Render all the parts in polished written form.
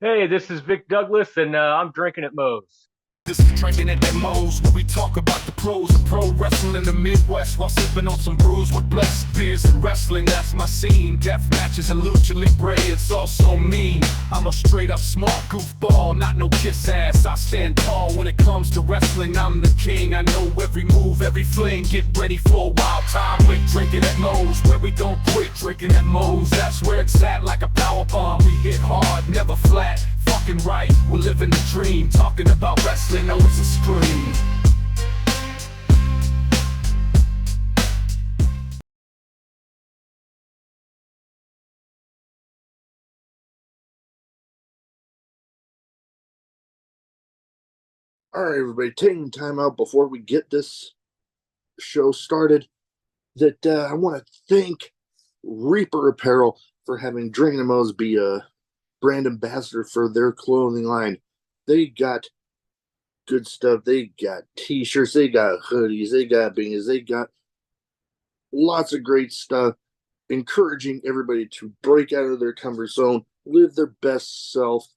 Hey, this is Vic Douglas, and I'm drinking at Moe's. This is Drinkin at Demos, where we talk about the pros of pro wrestling in the Midwest while sipping on some brews with blessed beers and wrestling. That's my scene. Death matches and lucha libre, it's also mean. I'm a straight up smart goofball, not no kiss ass. I stand tall when it comes to wrestling. I'm the king. I know every move, every fling. Get ready for a wild time with Drinkin at Moe's, where we don't quit. Drinkin at Moe's, that's where it's at, like a power bomb. We hit hard, never flat. Fucking right, we're living the dream. Talking about wrestling, know it's a scream. All right, everybody, taking time out before we get this show started. I want to thank Reaper Apparel for having Drinkinatmos be a brand ambassador for their clothing line. They got good stuff. They got t-shirts, they got hoodies, they got beanies, they got lots of great stuff, encouraging everybody to break out of their comfort zone, live their best self,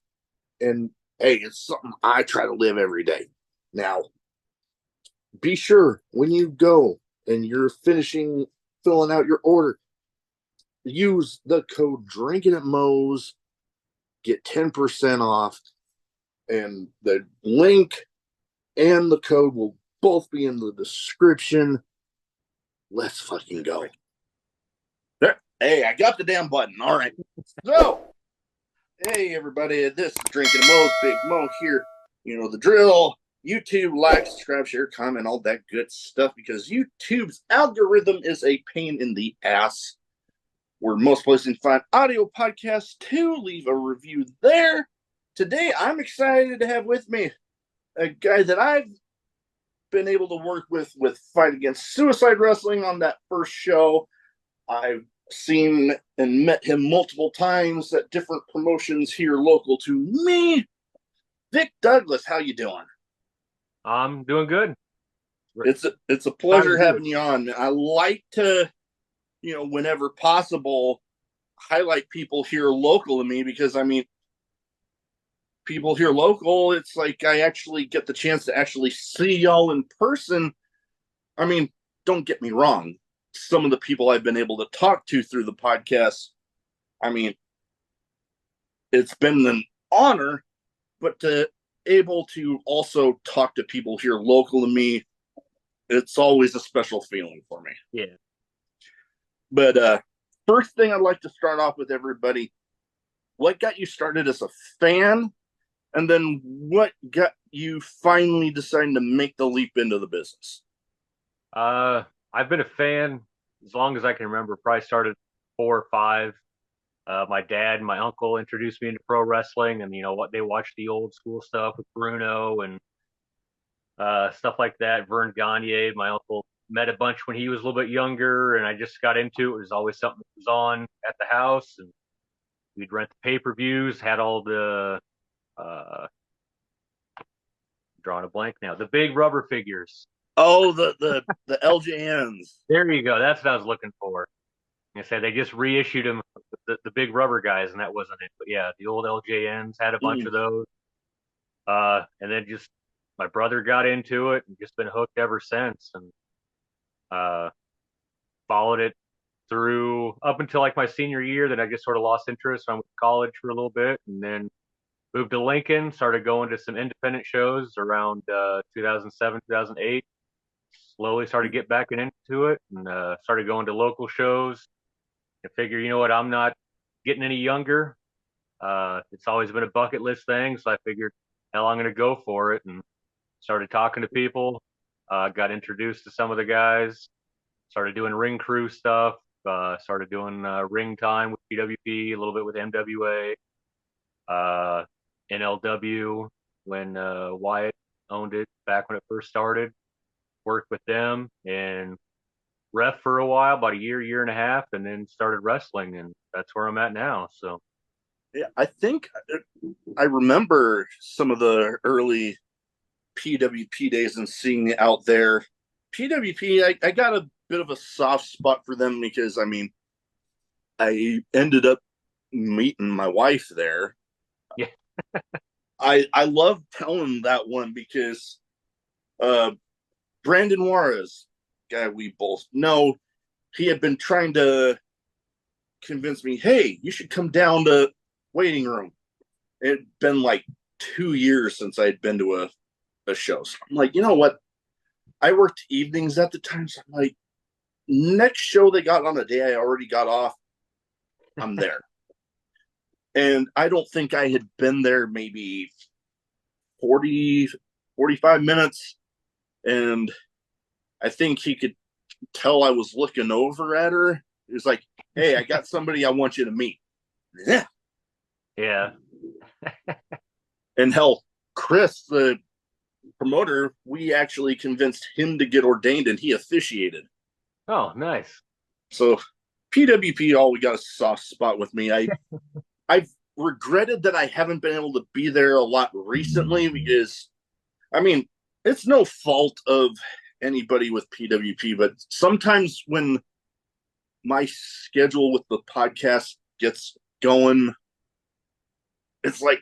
and hey, it's something I try to live every day. Now, be sure when you go and you're finishing filling out your order, use the code Drinking at Moe's, get 10% off, and the link and the code will both be in the description. Let's fucking go. There. Hey, I got the damn button. All right. So, hey, everybody, this is Drinking at Moe's, Big Mo here. You know the drill. YouTube, like, subscribe, share, comment, all that good stuff, because YouTube's algorithm is a pain in the ass. Where most places can find audio podcasts, to leave a review there. Today, I'm excited to have with me a guy that I've been able to work with Fight Against Suicide Wrestling on that first show. I've seen and met him multiple times at different promotions here local to me. Vic Douglas, how you doing? I'm doing good. It's a pleasure having you on. I like to, whenever possible, highlight people here local to me, because I mean, people here local, it's like I actually get the chance to actually see y'all in person. I mean, don't get me wrong. Some of the people I've been able to talk to through the podcast, I mean, it's been an honor, but to able to also talk to people here local to me, it's always a special feeling for me. Yeah. But first thing I'd like to start off with everybody, what got you started as a fan? And then what got you finally deciding to make the leap into the business? I've been a fan as long as I can remember. Probably started 4 or 5. My dad and my uncle introduced me into pro wrestling, and what they watched the old school stuff with Bruno and stuff like that. Vern Gagne, my uncle met a bunch when he was a little bit younger, and I just got into it. It was always something that was on at the house, and we'd rent the pay-per-views. Had all the uh, drawing a blank now. The big rubber figures. Oh, the LJNs. There you go. That's what I was looking for. I said they just reissued them, the big rubber guys, and that wasn't it. But yeah, the old LJNs had a bunch of those. And then just my brother got into it and just been hooked ever since, and uh, followed it through up until like my senior year. Then I just sort of lost interest. I went to college for a little bit, and then moved to Lincoln. Started going to some independent shows around 2007, 2008. Slowly started to get back into it, and started going to local shows. I figure, you know what, I'm not getting any younger. It's always been a bucket list thing, so I figured, hell, I'm going to go for it, and started talking to people. Got introduced to some of the guys. Started doing ring crew stuff. Started doing ring time with PWP, a little bit with MWA, uh, NLW when Wyatt owned it back when it first started. Worked with them and ref for a while, about a year and a half, and then started wrestling, and that's where I'm at now. So Yeah, I think I remember some of the early PWP days and seeing it out there. PWP, I got a bit of a soft spot for them because, I mean, I ended up meeting my wife there. yeah, I love telling that one because uh, Brandon Juarez, guy we both know, he had been trying to convince me, hey, you should come down to waiting room. It had been like 2 years since I'd been to a show. So I'm like, you know what? I worked evenings at the time. So I'm like, next show they got on the day I already got off, I'm there. And I don't think I had been there maybe 40, 45 minutes. And I think he could tell I was looking over at her. He was like, hey, I got somebody I want you to meet. Yeah. Yeah. And hell, Chris, the promoter, we actually convinced him to get ordained and he officiated. Oh, nice. So PWP always got a soft spot with me. I've regretted that I haven't been able to be there a lot recently because I mean, it's no fault of anybody with PWP, but sometimes when my schedule with the podcast gets going, it's like,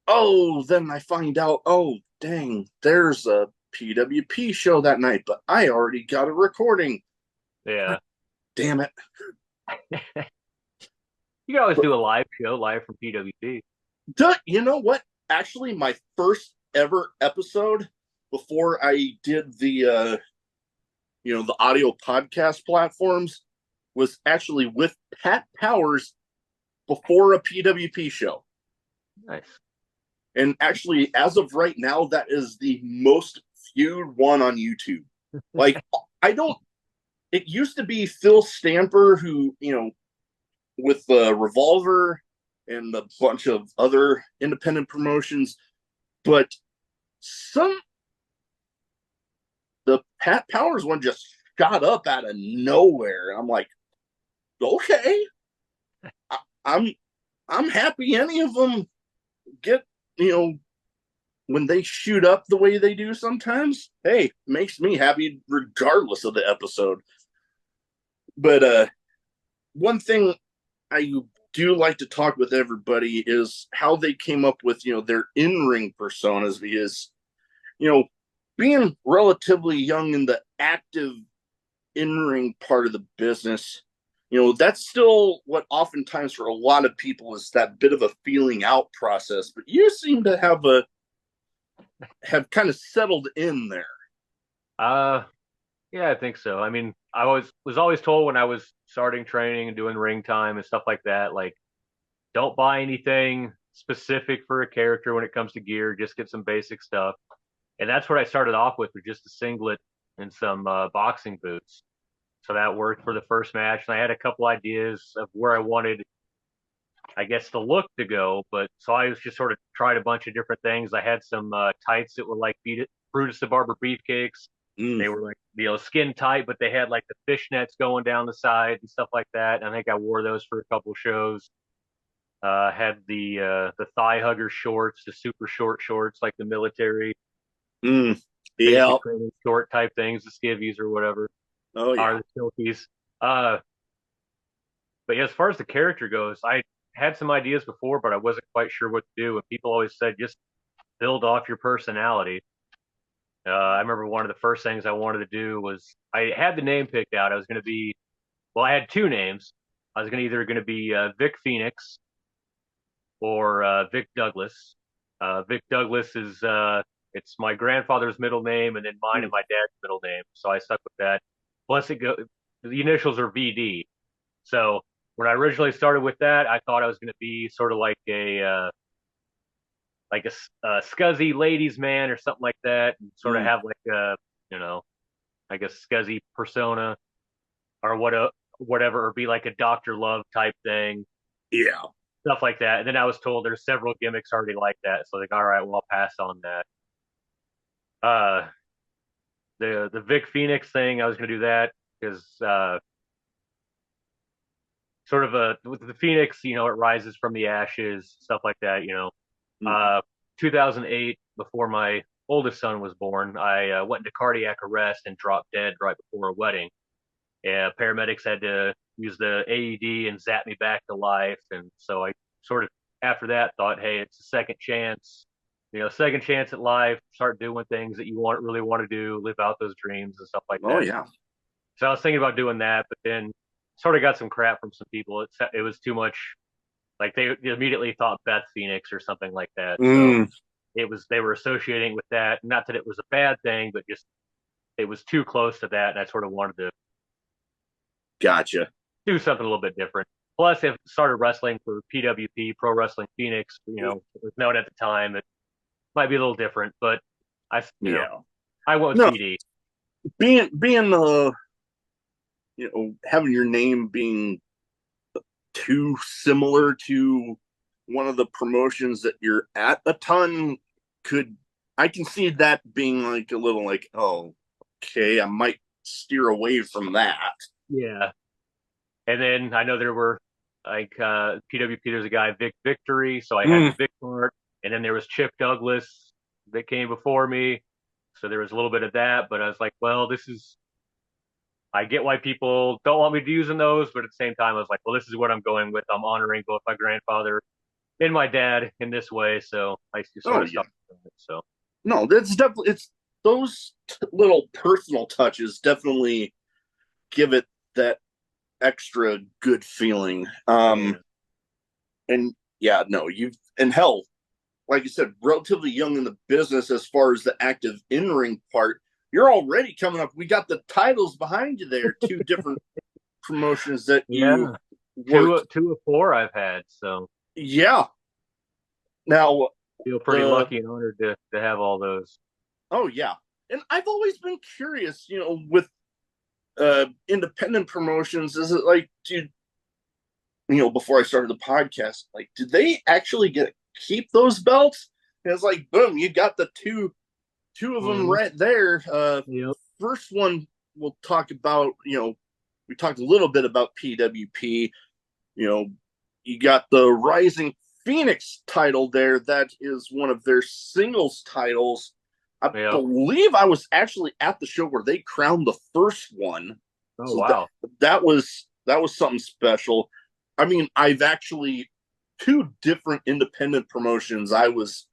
oh, then I find out, oh, dang, there's a PWP show that night, but I already got a recording. Yeah. Damn it. You can always But do a live show live from PWP. you know what? Actually, my first ever episode before I did the audio podcast platforms was actually with Pat Powers before a PWP show. Nice. And actually, as of right now, that is the most viewed one on YouTube. Like, I don't, it used to be Phil Stamper, who, with Revolver and a bunch of other independent promotions, but some, the Pat Powers one just shot up out of nowhere. I'm like, okay, I, I'm I'm happy any of them get when they shoot up the way they do sometimes. Hey, makes me happy regardless of the episode. But one thing I do like to talk with everybody is how they came up with their in-ring personas because you know being relatively young in the active in-ring part of the business, that's still what oftentimes for a lot of people is that bit of a feeling out process. But you seem to have kind of settled in there. Uh, yeah, I think so. I mean, I was always told when I was starting training and doing ring time and stuff like that, like, don't buy anything specific for a character when it comes to gear. Just get some basic stuff. And that's what I started off with just a singlet and some boxing boots. So that worked for the first match. And I had a couple ideas of where I wanted, I guess, the look to go. But so I was just sort of tried a bunch of different things. I had some tights that were like Brutus the Barber Beefcakes. Mm, They were like, skin tight, but they had like the fishnets going down the side and stuff like that. And I think I wore those for a couple shows. Had the thigh hugger shorts, the super short shorts, like the military, mm, yeah. basic training short type things, the skivvies or whatever, Oh or yeah. the silkies. Uh, but yeah, as far as the character goes, I had some ideas before, but I wasn't quite sure what to do. And people always said just build off your personality. I remember one of the first things I wanted to do was I had the name picked out. I was going to be, well, I had two names. I was either going to be Vic Phoenix or Vic Douglas. Vic Douglas is it's my grandfather's middle name and then mine Mm, and my dad's middle name, so I stuck with that. Plus, the initials are VD. So when I originally started with that, I thought I was going to be sort of like a scuzzy ladies man or something like that, and sort of mm, have like a like a scuzzy persona or whatever, or be like a Doctor Love type thing, yeah. stuff like that. And then I was told there's several gimmicks already like that. So like, all right, well, I'll pass on that. Uh, the Vic Phoenix thing, I was gonna do that because sort of with the Phoenix, it rises from the ashes, stuff like that. Mm, Uh, 2008, before my oldest son was born, I went into cardiac arrest and dropped dead right before a wedding. Yeah, paramedics had to use the AED and zap me back to life, and so I sort of after that thought, hey, it's a second chance, second chance at life. Start doing things that you really want to do, live out those dreams and stuff like Oh that. yeah. So I was thinking about doing that, but then sort of got some crap from some people. It was too much. Like they immediately thought Beth Phoenix or something like that. So Mm, they were associating with that. Not that it was a bad thing, but just it was too close to that, and I sort of wanted to gotcha. do something a little bit different. Plus, if started wrestling for PWP, Pro Wrestling Phoenix, it was known at the time. It might be a little different, but Yeah. I went with No, PD. being having your name being too similar to one of the promotions that you're at a ton could I can see that being like a little like, oh, okay, I might steer away from that. Yeah, and then I know there were like PWP. There's a guy Vic Victory, so I had the Mm, Vic part, and then there was Chip Douglas that came before me, so there was a little bit of that. But I was like, well, this is I get why people don't want me to using those, but at the same time, I was like, well, this is what I'm going with. I'm honoring both my grandfather and my dad in this way, so I just sort oh of yeah. stuck with it. So No, that's definitely it's those little personal touches definitely give it that extra good feeling. yeah, And yeah, no, you've and hell, like you said, relatively young in the business as far as the active in ring part. You're already coming up. We got the titles behind you there, two different promotions that you yeah, worked. two of four I've had, so Yeah. Now feel pretty the lucky and honored to have all those. oh yeah, and I've always been curious, with independent promotions, is it like, before I started the podcast, like, did they actually get keep those belts? And it's like, boom, you got the two of them Mm-hmm. right there. Yep. First one we'll talk about, we talked a little bit about PWP. You know, you got the Rising Phoenix title there. That is one of their singles titles. I Yep. believe I was actually at the show where they crowned the first one. Oh So wow. that was something special. I mean, I've actually two different independent promotions. I was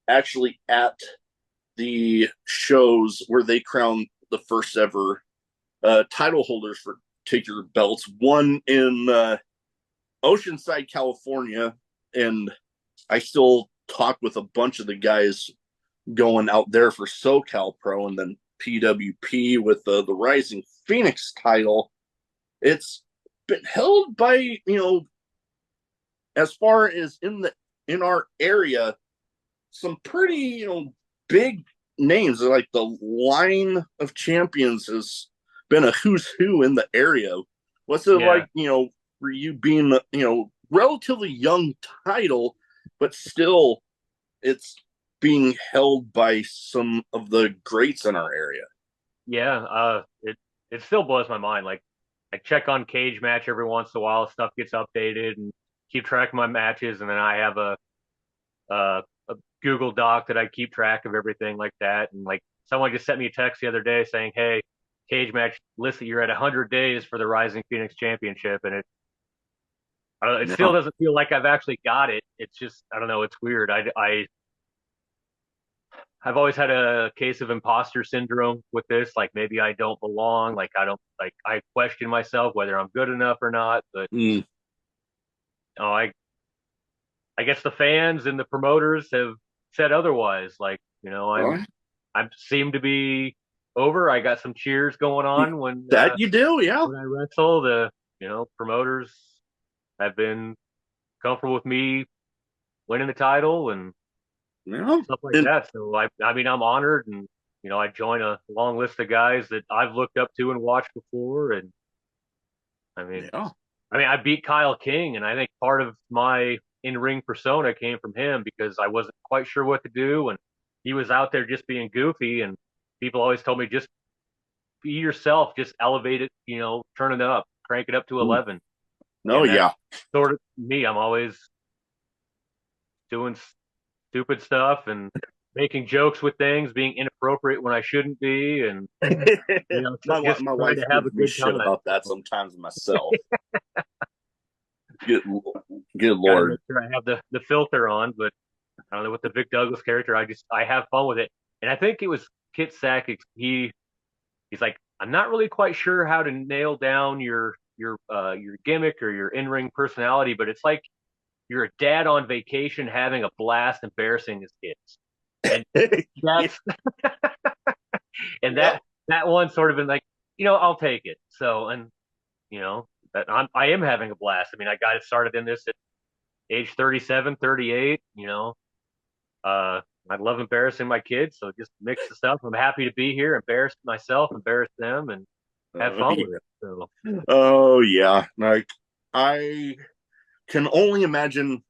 actually at the shows where they crowned the first ever title holders for particular belts. One in Oceanside, California, and I still talk with a bunch of the guys going out there for SoCal Pro, and then PWP with the Rising Phoenix title. It's been held by as far as in our area, some pretty big names. Like the line of champions has been a who's who in the area. What's it Yeah. like, for you being relatively young title, but still it's being held by some of the greats in our area. Yeah. It still blows my mind. Like I check on Cage Match every once in a while. Stuff gets updated and keep track of my matches, and then I have a Google Doc that I keep track of everything like that. And like someone just sent me a text the other day saying, "Hey, Cage Match list that you're at 100 days for the Rising Phoenix Championship," and it still No. doesn't feel like I've actually got it. It's just I don't know. It's weird. I've always had a case of imposter syndrome with this. Like maybe I don't belong. Like I don't like I question myself whether I'm good enough or not. But Mm. oh, I guess the fans and the promoters have said otherwise. Like Well, I seem to be over. I got some cheers going on that you do, yeah. when I wrestle. The promoters have been comfortable with me winning the title and Yeah. stuff like And that. So I mean I'm honored, and I join a long list of guys that I've looked up to and watched before. And I mean yeah. I beat Kyle King, and I think part of my in-ring persona came from him because I wasn't quite sure what to do, and he was out there just being goofy, and people always told me just be yourself, just elevate it, turn it up, crank it up to Mm. 11. No, And that's yeah. sort of me. I'm always doing stupid stuff and making jokes with things, being inappropriate when I shouldn't be, and my just my trying wife to have a gives me good shit time. about that sometimes myself. Good, good Got to make Lord. sure I have the filter on, but I don't know, with the Vic Douglas character, I have fun with it. And I think it was Kit Sackett. He's like, I'm not really quite sure how to nail down your gimmick or your in ring personality, but it's like you're a dad on vacation having a blast embarrassing his kids. And Yeah. that's and Yep. that one sort of been like, I'll take it. So, and that I am having a blast. I mean, I got it started in this at age 37, 38. Uh, I love embarrassing my kids, so just mix the stuff. I'm happy to be here, embarrass myself, embarrass them, and have Oh, fun yeah. with it. So, Oh, yeah. Like I can only imagine.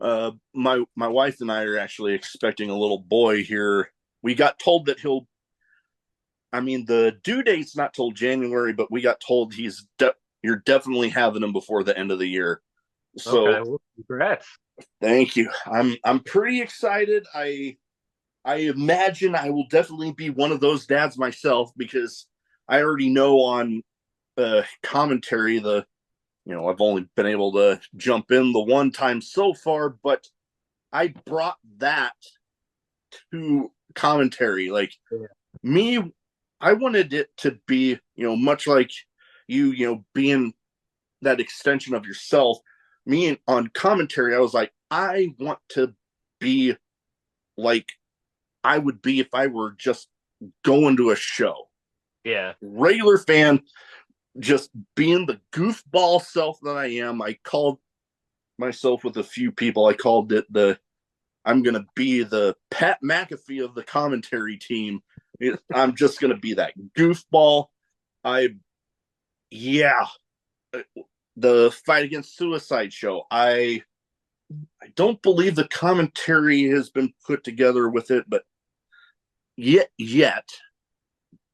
My wife and I are actually expecting a little boy here. We got told that he'll. I mean, the due date's not till January, but we got told you're definitely having him before the end of the year. okay, So well, congrats. thank you. I'm pretty excited. I imagine I will definitely be one of those dads myself because I already know on commentary I've only been able to jump in the one time so far, but I brought that to commentary. Like Yeah, me, I wanted it to be, much like being that extension of yourself. Me on commentary, I was like, I want to be like I would be if I were just going to a show. yeah, Regular fan, just being the goofball self that I am. I called myself with a few people. I called it I'm going to be the Pat McAfee of the commentary team. I'm just going to be that goofball. I, yeah, the Fight Against Suicide show. I don't believe the commentary has been put together with it, but yet.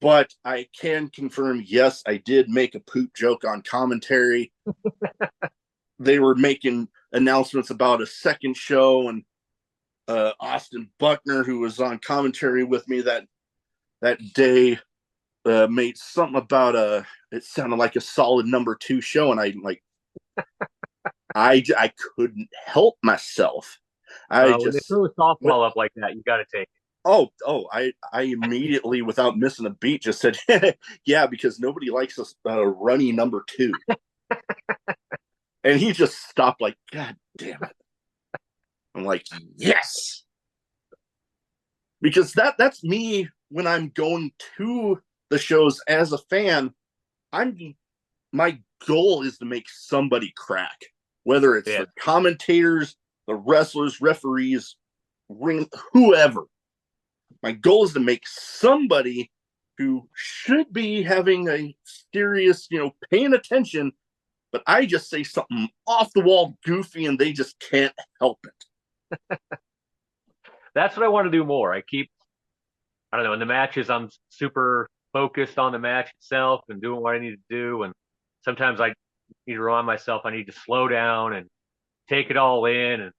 But I can confirm, yes, I did make a poop joke on commentary. They were making announcements about a second show, and Austin Buckner, who was on commentary with me that day, made something about it sounded like a solid number 2 show, and I couldn't help myself. I when they just throw a softball up like that, you got to take it. I immediately, without missing a beat, just said, yeah, because nobody likes a runny number 2. And he just stopped like, God damn it. I'm like, yes. Because that's me when I'm going to the shows as a fan. I'm My goal is to make somebody crack, whether it's Yeah, the commentators, the wrestlers, referees, whoever. My goal is to make somebody who should be having a serious, paying attention, but I just say something off the wall goofy and they just can't help it. that's what I want to do more. I don't know, in the matches, I'm super focused on the match itself and doing what I need to do. And sometimes I need to remind myself I need to slow down and take it all in and,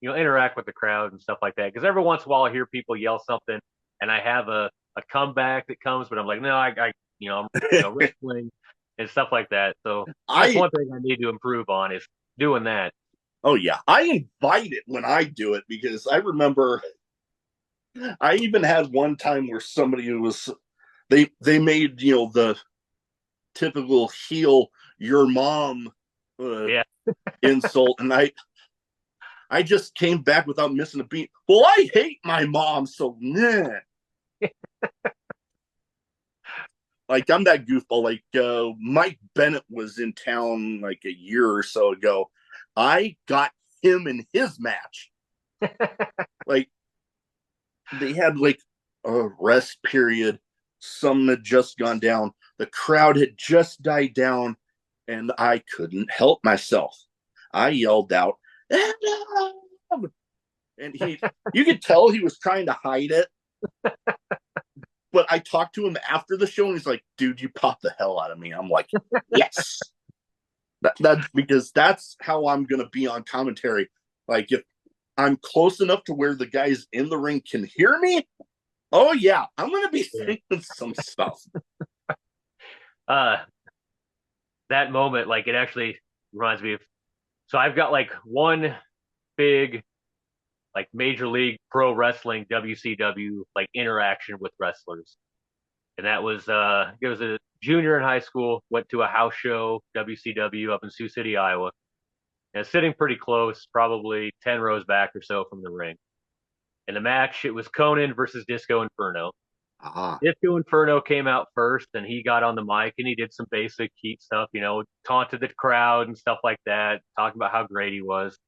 interact with the crowd and stuff like that. Because every once in a while I hear people yell something and I have a comeback that comes, but I'm like, no, I'm, wrestling and stuff like that. So that's I one thing I need to improve on is doing that. Oh yeah, I invite it when I do it because I remember I even had one time where somebody who was they made the typical heel your mom uh, Yeah. insult, and I just came back without missing a beat. Well, I hate my mom, so nah. Like I'm that goofball. Like Mike Bennett was in town like a year or so ago. I got him in his match. Like they had like a rest period. Some had just gone down. The crowd had just died down, and I couldn't help myself. I yelled out, Adam! And you could tell he was trying to hide it. But I talked to him after the show, and he's like, "Dude, you popped the hell out of me." I'm like, "Yes." That's because that's how I'm gonna be on commentary. Like if I'm close enough to where the guys in the ring can hear me, oh yeah, I'm gonna be Yeah. saying some stuff. Uh, that moment, like it actually reminds me of So I've got like one big like Major League Pro Wrestling WCW like interaction with wrestlers, and that was it was a junior in high school. Went to a house show WCW up in Sioux City, Iowa, and sitting pretty close, probably 10 rows back or so from the ring. In the match, it was Conan versus Disco Inferno. Ah. Disco Inferno came out first, and he got on the mic and he did some basic heat stuff, taunted the crowd and stuff like that, talking about how great he was.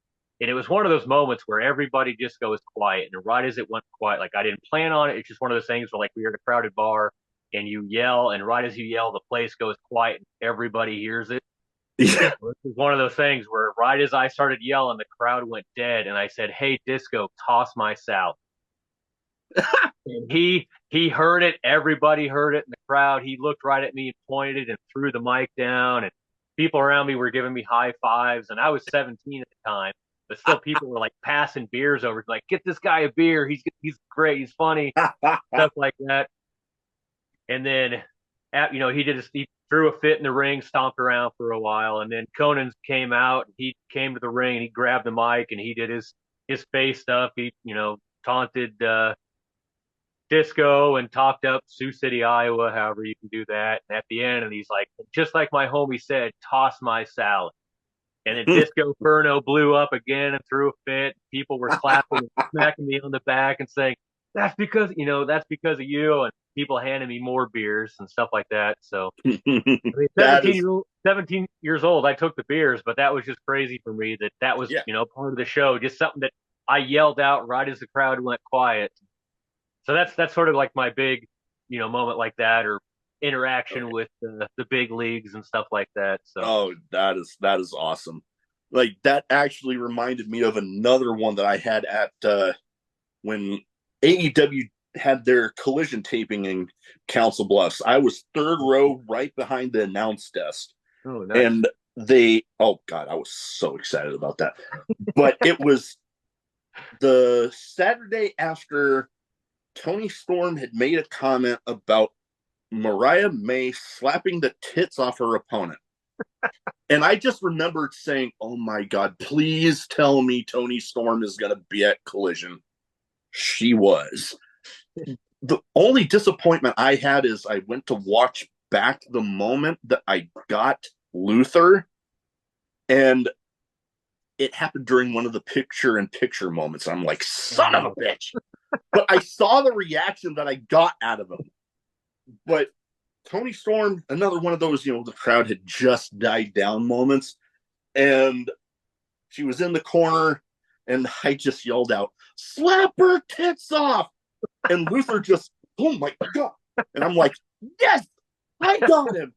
And it was one of those moments where everybody just goes quiet. And right as it went quiet, like I didn't plan on it. It's just one of those things where like we were at a crowded bar and you yell, and right as you yell, the place goes quiet and everybody hears it. Yeah. This is one of those things where right as I started yelling, the crowd went dead, and I said, "Hey, Disco, toss my salad." And he heard it. Everybody heard it in the crowd. He looked right at me and pointed and threw the mic down. And people around me were giving me high fives. And I was 17 at the time, but still people were like passing beers over, like, "Get this guy a beer. He's great. He's funny," stuff like that. And then, he threw a fit in the ring, stomped around for a while, and then Conan came out. He came to the ring and he grabbed the mic and he did his face stuff. He taunted Disco and talked up Sioux City, Iowa, however you can do that. And at the end, and he's like, just like my homie said, "Toss my salad." And then Disco Inferno blew up again and threw a fit. People were clapping and smacking me on the back and saying, that's because of you. And people handing me more beers and stuff like that. So, I mean, That is, 17 years old, I took the beers, but that was just crazy for me that was, yeah. part of the show, just something that I yelled out right as the crowd went quiet. So that's sort of like my big, moment like that, or interaction with the big leagues and stuff like that. So, Oh, that is awesome. Like that actually reminded me of another one that I had at when AEW had their collision taping in Council Bluffs. I was third row right behind the announce desk. oh, nice. And oh God, I was so excited about that. But it was the Saturday after Tony Storm had made a comment about Mariah May slapping the tits off her opponent. And I just remembered saying, "Oh my God, please tell me Tony Storm is going to be at Collision." She was. The only disappointment I had is I went to watch back the moment that I got Luther, and it happened during one of the picture-in-picture moments. I'm like, son of a bitch. But I saw the reaction that I got out of him. But Tony Storm, another one of those, the crowd had just died down moments. And she was in the corner, and I just yelled out, "Slap her tits off!" And Luther just, "Oh my God." And I'm like, "Yes, I got him."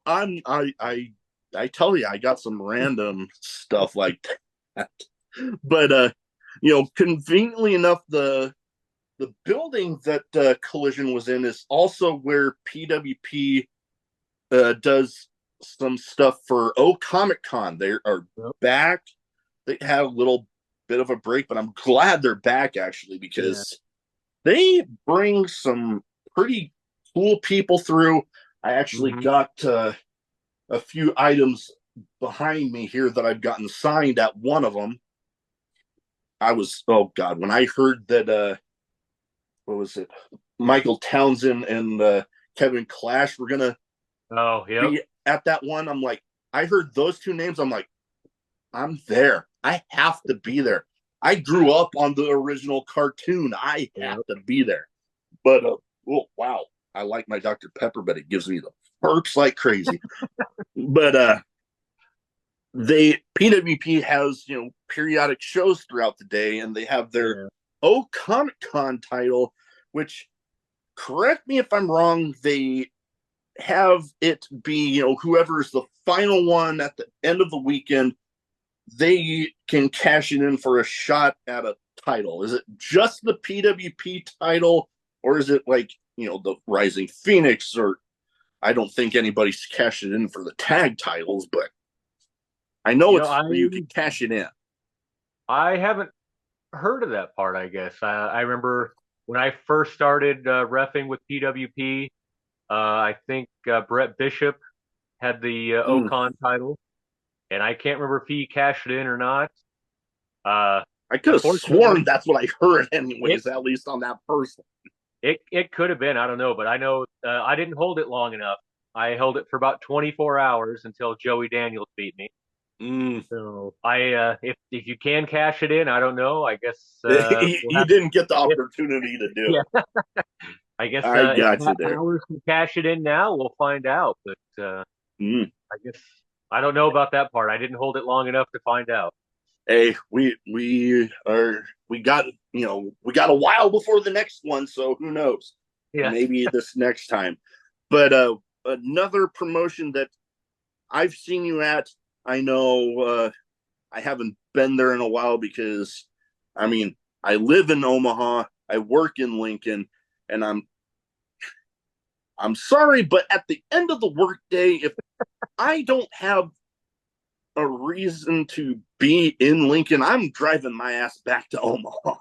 I tell you, I got some random stuff like that. But conveniently enough, the building that Collision was in is also where PWP does some stuff for Comic Con. They are back. They had a little bit of a break, but I'm glad they're back actually, because they bring some pretty cool people through. I actually got a few items behind me here that I've gotten signed at one of them. I was, oh God, when I heard that, what was it? Michael Townsend and Kevin Clash were going to be at that one. I'm like, I heard those two names. I'm like, I'm there. I have to be there. I grew up on the original cartoon. I have to be there. But, oh, wow. I like my Dr. Pepper, but it gives me the burps like crazy. But PWP has, periodic shows throughout the day, and they have their Comic Con title, which, correct me if I'm wrong, they have it be, whoever's the final one at the end of the weekend, they can cash it in for a shot at a title. Is it just the PWP title, or is it like, the Rising Phoenix? Or I don't think anybody's cashed it in for the tag titles, but I know you can cash it in. I haven't heard of that part, I guess. I remember when I first started reffing with PWP, I think Brett Bishop had the Mm. Ocon title, and I can't remember if he cashed it in or not. Uh, I could have sworn Unfortunately, that's what I heard, it anyways. At least on that first it could have been. I don't know, but I know I didn't hold it long enough. I held it for about 24 hours until Joey Daniels beat me. one. So if you can cash it in, I don't know. I guess we'll You have. didn't get the If, opportunity to do yeah, it. I guess I if got you Pat there. Powers can cash it in now, we'll find out. But Mm. I guess I don't know about that part. I didn't hold it long enough to find out. Hey, we got we got a while before the next one, so who knows? Yeah. Maybe this next time. But another promotion that I've seen you at, I know I haven't been there in a while because I mean I live in Omaha, I work in Lincoln, and I'm sorry, but at the end of the workday, if I don't have a reason to be in Lincoln, I'm driving my ass back to Omaha.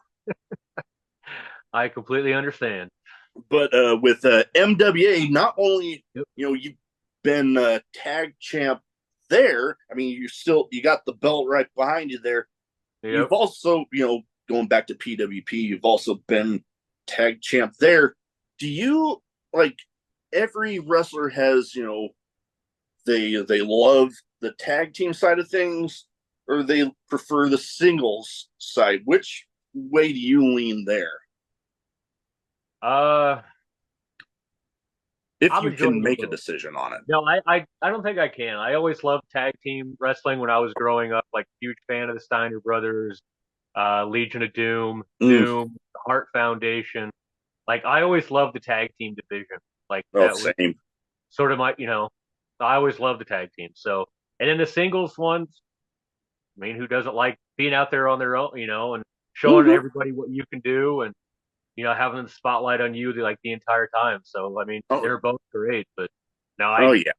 I completely understand. But with MWA, not only Yep. you've been tag champ there. I mean, you got the belt right behind you there. You've Yep. also going back to PWP, you've also been tag champ there. Do you like every wrestler has they love the tag team side of things, or they prefer the singles side? Which way do you lean there? Uh, If I've you enjoyed can them make a both. decision on it. No, I don't think I can. I always loved tag team wrestling when I was growing up. Like huge fan of the Steiner Brothers, Legion of Doom, Mm. Doom, Heart Foundation. Like I always loved the tag team division. Like Oh, that was same. sort of I always loved the tag team. So, and then the singles ones. I mean, who doesn't like being out there on their own, and showing Mm-hmm. everybody what you can do, and having the spotlight on you the entire time. So, I mean, Oh, they're both great. But no, oh yeah.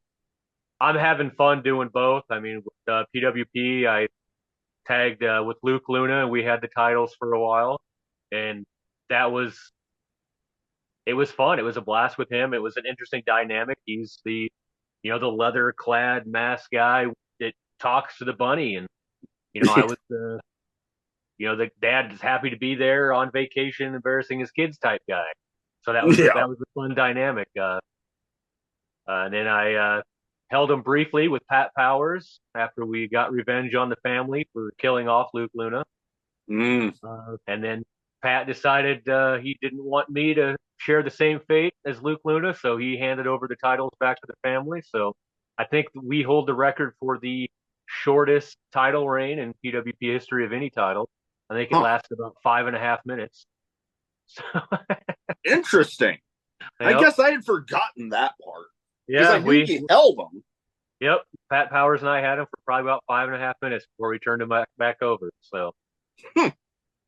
I'm having fun doing both. I mean, with PWP, I tagged with Luke Luna, and we had the titles for a while, and that was it was fun. It was a blast with him. It was an interesting dynamic. He's the leather clad mask guy that talks to the bunny, and I was the dad is happy to be there on vacation, embarrassing his kids type guy. So that was a, Yeah. that was a fun dynamic. And then I held him briefly with Pat Powers after we got revenge on the family for killing off Luke Luna. Mm. And then Pat decided he didn't want me to share the same fate as Luke Luna, so he handed over the titles back to the family. So I think we hold the record for the shortest title reign in PWP history of any title. I think it Huh. lasted about 5.5 minutes. So, Interesting. I yep, guess I had forgotten that part because I yeah, knew he held them. yep. Pat Powers and I had him for probably about 5.5 minutes before we turned him back over. So Hmm.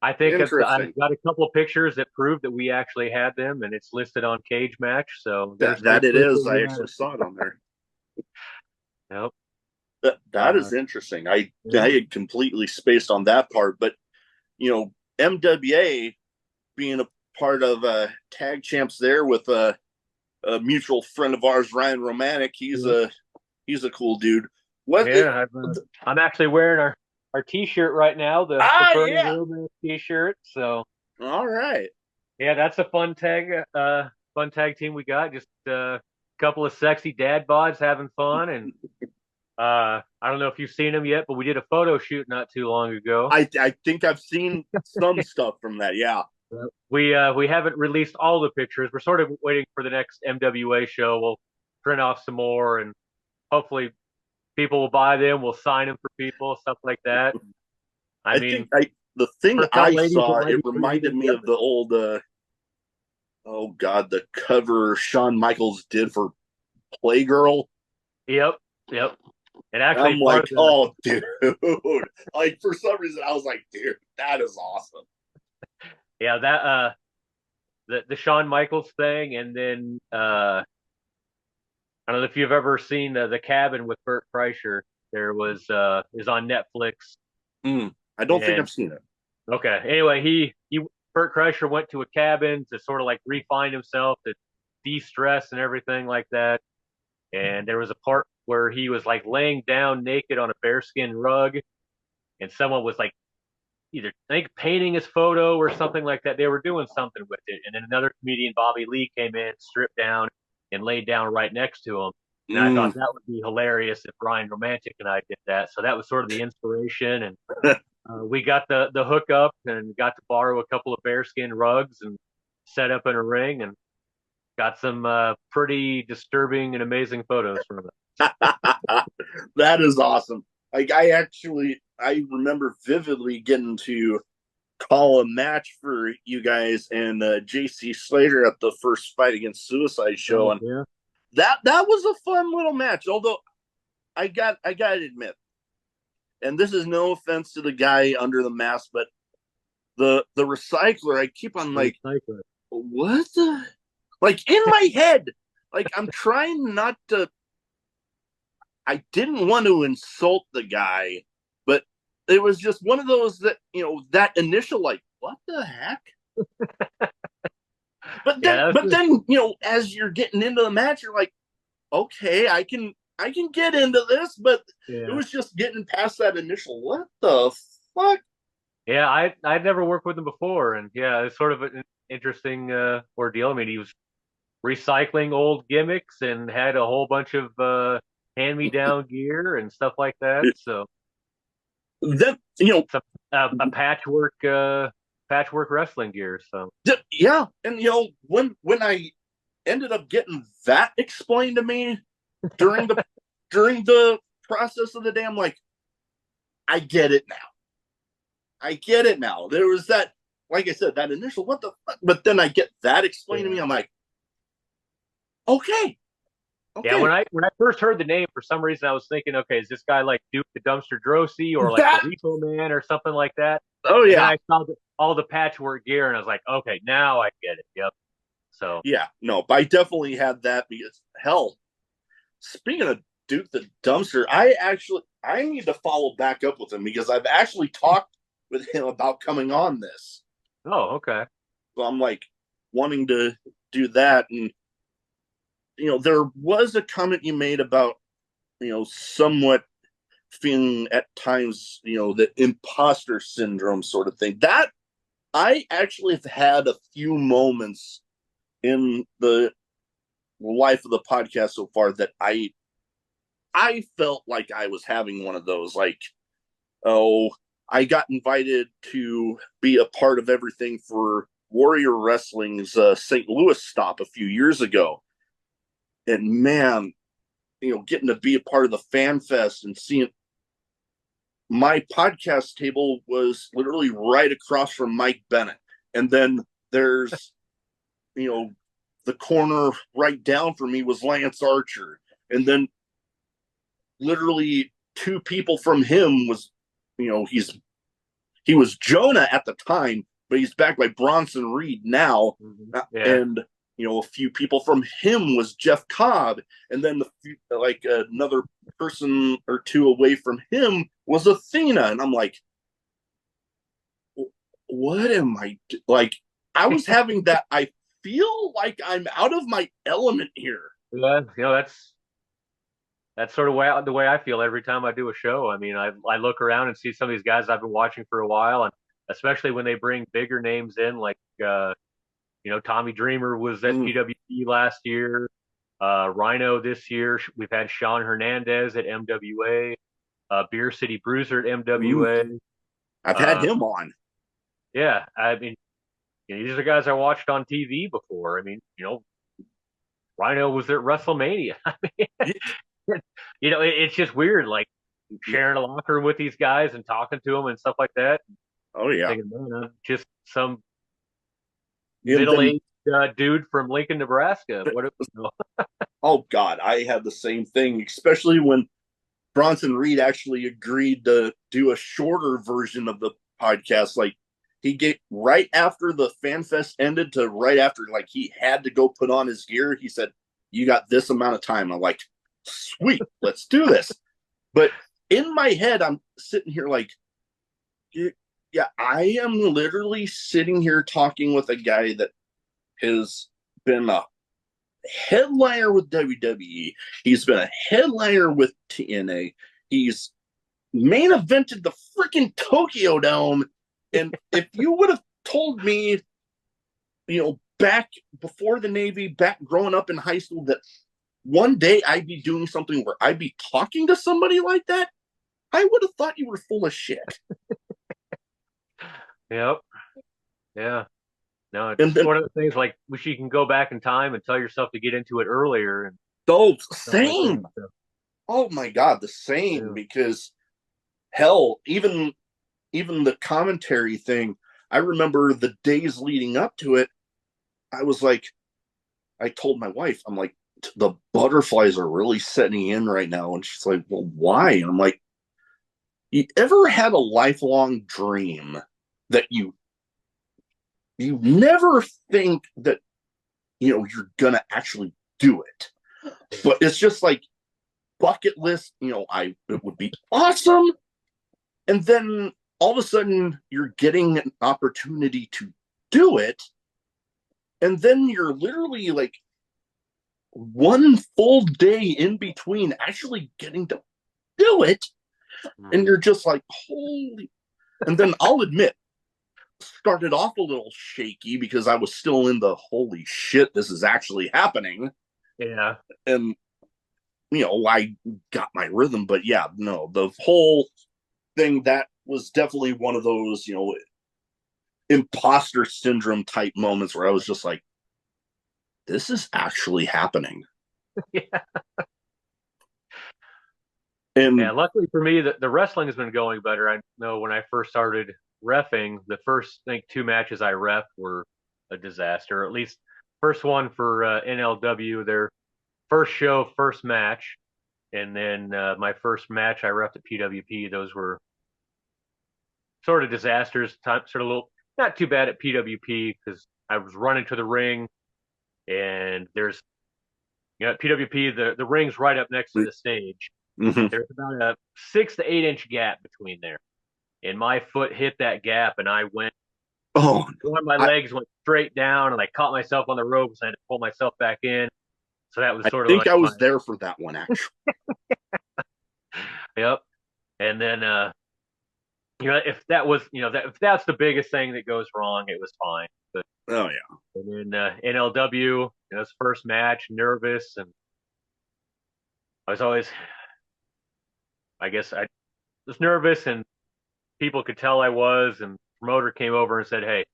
I think I've Interesting. got a couple of pictures that prove that we actually had them, and it's listed on Cage Match. So there's That it proof that is. I we had actually it. saw it on there. Yep. That is interesting. I Yeah. had completely spaced on that part, but MWA being a part of tag champs there with a mutual friend of ours, Ryan Romanek. Yeah. He's a cool dude. What? Yeah, I'm actually wearing our T-shirt right now, the Burning Yeah. Wheelman T-shirt. So All right. yeah, that's a fun tag team we got. Just a couple of sexy dad bods having fun, and I don't know if you've seen them yet, but we did a photo shoot not too long ago. I think I've seen some stuff from that. Yeah. We haven't released all the pictures. We're sort of waiting for the next MWA show. We'll print off some more, and hopefully people will buy them. We'll sign them for people, stuff like that. I I think mean, the thing for some I ladies, it saw, might it be pretty reminded good. me of the old oh god, the cover Shawn Michaels did for Playgirl. Yep, yep. And actually, I'm part like, of the oh dude. Like for some reason I was like, dude, that is awesome. yeah that the Shawn Michaels thing, and then I don't know if you've ever seen the Cabin with Burt Kreischer. There was is on Netflix, I don't think and I've seen it. okay. Anyway, he Burt Kreischer went to a cabin to sort of like refine himself, to de-stress and everything like that. And there was a part where he was like laying down naked on a bearskin rug, and someone was like either I think painting his photo or something like that. They were doing something with it, and then another comedian, Bobby Lee, came in, stripped down, and laid down right next to him. And I thought Mm. that would be hilarious if Brian Romantic and I did that. So that was sort of the inspiration, and we got the hookup and got to borrow a couple of bearskin rugs and set up in a ring and got some pretty disturbing and amazing photos from it. That is awesome. Like I remember vividly getting to call a match for you guys and JC Slater at the first Fight Against Suicide show, Oh, and yeah. that was a fun little match. Although I got to admit, and this is no offense to the guy under the mask, but the recycler, I keep on like, what the, like in my head, like I'm trying not to. I didn't want to insult the guy, but it was just one of those that, that initial like, what the heck? But then, as you're getting into the match, you're like, okay, I can get into this, but Yeah. it was just getting past that initial, what the fuck? Yeah, I'd never worked with him before, and yeah, it's sort of an interesting ordeal. I mean, he was recycling old gimmicks and had a whole bunch of hand-me-down gear and stuff like that. So Then, some a patchwork wrestling gear. So yeah, and when I ended up getting that explained to me during the process of the day, I'm like, I get it now. There was that, like I said, that initial what the fuck, but then I get that explained to me. I'm like, okay. Yeah, when I first heard the name, for some reason I was thinking, okay, is this guy like Duke the Dumpster Drosy or like the Repo Man or something like that? Oh And yeah. then I saw all the patchwork gear, and I was like, okay, now I get it. Yep. So yeah, no, but I definitely had that because hell, speaking of Duke the Dumpster, I need to follow back up with him because I've actually talked with him about coming on this. Oh, okay. So I'm like wanting to do that, and there was a comment you made about somewhat feeling at times the imposter syndrome sort of thing. That I actually have had a few moments in the life of the podcast so far that I felt like I was having one of those, like, oh, I got invited to be a part of everything for Warrior Wrestling's St. Louis stop a few years ago. And man, getting to be a part of the Fan Fest and seeing my podcast table was literally right across from Mike Bennett. And then there's, the corner right down from me was Lance Archer. And then literally two people from him was, he was Jonah at the time, but he's backed by Bronson Reed now. Mm-hmm. Yeah. And, a few people from him was Jeff Cobb. And then another person or two away from him was Athena. And I'm like, what am I like? I was having that. I feel like I'm out of my element here. Yeah, that's sort of the way I feel every time I do a show. I mean, I look around and see some of these guys I've been watching for a while, and especially when they bring bigger names in, like Tommy Dreamer was at PWG last year, Rhino this year. We've had Sean Hernandez at MWA, Beer City Bruiser at MWA. I've had him on. Yeah, I mean, these are guys I watched on TV before. I mean, Rhino was at WrestleMania. I mean, it's just weird, like sharing a locker room with these guys and talking to them and stuff like that. Oh yeah, thinking, man, I'm just some middle-aged dude from Lincoln, Nebraska. Oh God, I had the same thing, especially when Bronson Reed actually agreed to do a shorter version of the podcast. Like he get right after the Fan Fest ended to right after, like he had to go put on his gear. He said, "You got this amount of time." I'm like, "Sweet, let's do this." But in my head, I'm sitting here like, yeah, I am literally sitting here talking with a guy that has been a headliner with WWE. He's been a headliner with TNA. He's main evented the freaking Tokyo Dome. And if you would have told me, back before the Navy, back growing up in high school, that one day I'd be doing something where I'd be talking to somebody like that, I would have thought you were full of shit. Yep. Yeah. No, it's And just then, one of the things like wish you can go back in time and tell yourself to get into it earlier and oh, stuff like that. same. So, Oh my God, the same. yeah. Because hell, even the commentary thing, I remember the days leading up to it, I was like, I told my wife, I'm like, the butterflies are really setting in right now. And she's like, well, why? And I'm like, you ever had a lifelong dream that you never think that you're gonna actually do it, but it's just like bucket list, it would be awesome. And then all of a sudden you're getting an opportunity to do it, and then you're literally like one full day in between actually getting to do it, and you're just like, holy. And then I'll admit, started off a little shaky because I was still in the holy shit, this is actually happening. Yeah. And I got my rhythm, but yeah, no, the whole thing, that was definitely one of those, imposter syndrome type moments where I was just like, this is actually happening. Yeah. And Yeah. Luckily for me, the wrestling has been going better. I know when I first started refing, the first I think 2 matches I ref were a disaster. At least first one for NLW, their first show, first match, and then my first match I refed at PWP. Those were sort of disasters. Sort of a little not too bad at PWP because I was running to the ring, and there's at PWP the ring's right up next to the stage. mm-hmm. There's about a 6 to 8 inch gap between there, and my foot hit that gap, and I went. Oh, One of my I, legs went straight down, and I caught myself on the ropes. And I had to pull myself back in. So that was I sort of think like I my was there for that one, actually. yep. And then if that was if that's the biggest thing that goes wrong, it was fine. But Oh yeah. and then NLW, his first match, nervous, and I was always, I guess I was nervous, and people could tell I was. And the promoter came over and said, "Hey,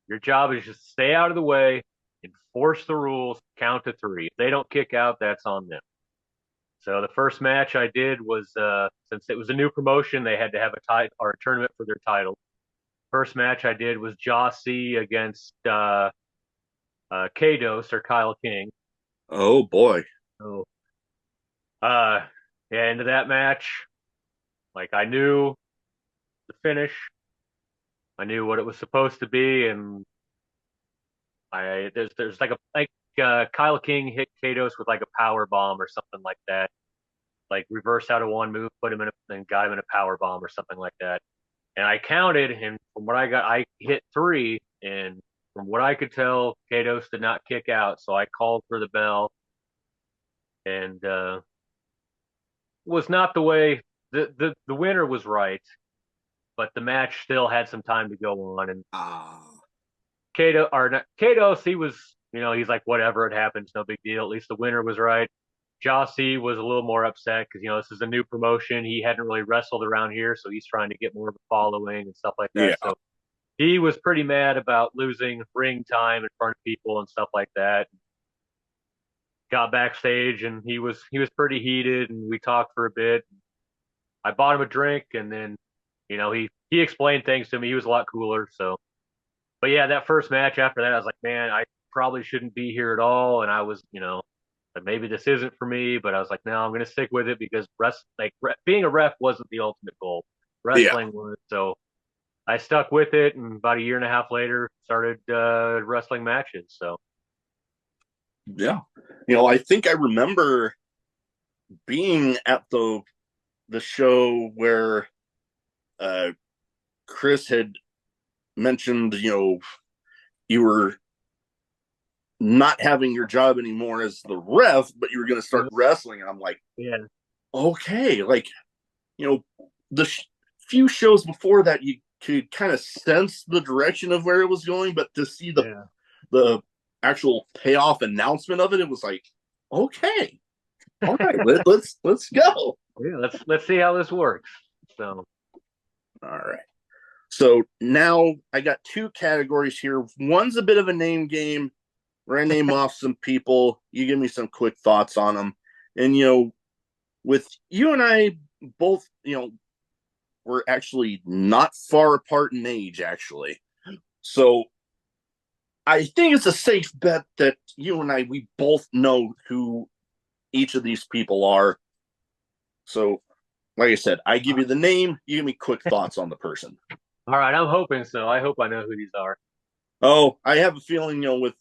your job is just stay out of the way, enforce the rules, count to three. If they don't kick out, that's on them." So the first match I did was since it was a new promotion, they had to have a title or a tournament for their title. First match I did was Jossie against Kados or Kyle King. Oh boy. So yeah, into that match, like I knew the finish, I knew what it was supposed to be, and there's like Kyle King hit Kados with like a power bomb or something like that, like reversed out of one move, put him in and got him in a power bomb or something like that. And I counted, and from what I got, I hit three, and from what I could tell, Kados did not kick out, so I called for the bell, and was not the way the winner was right, but the match still had some time to go on, and Ah. Kados, he was he's like whatever, it happens, no big deal. At least the winner was right. Jossie was a little more upset because this is a new promotion. He hadn't really wrestled around here, so he's trying to get more of a following and stuff like that. Yeah. So he was pretty mad about losing ring time in front of people and stuff like that. Got backstage and he was pretty heated, and we talked for a bit. I bought him a drink, and then he explained things to me. He was a lot cooler. So, but yeah, that first match after that, I was like, man, I probably shouldn't be here at all. And I was, like maybe this isn't for me, but I was like, no, I'm going to stick with it because being a ref wasn't the ultimate goal. Yeah. Wrestling was. So I stuck with it, and about a year and a half later, started wrestling matches. So Yeah. I think I remember being at the show where Chris had mentioned, you were not having your job anymore as the ref, but you were going to start Yep. wrestling. And I'm like, Yeah. okay, like, the few shows before that, you could kind of sense the direction of where it was going, but to see Yeah. the actual payoff announcement of it, it was like, okay, all right, let's go. Yeah. Let's see how this works. So. All right. So now I got two categories here. One's a bit of a name game. We're gonna name off some people. You give me some quick thoughts on them. And with you and I both, we're actually not far apart in age, actually. So I think it's a safe bet that you and we both know who each of these people are. So, like I said, I give you the name, you give me quick thoughts on the person. All right, I'm hoping so. I hope I know who these are. Oh, I have a feeling, with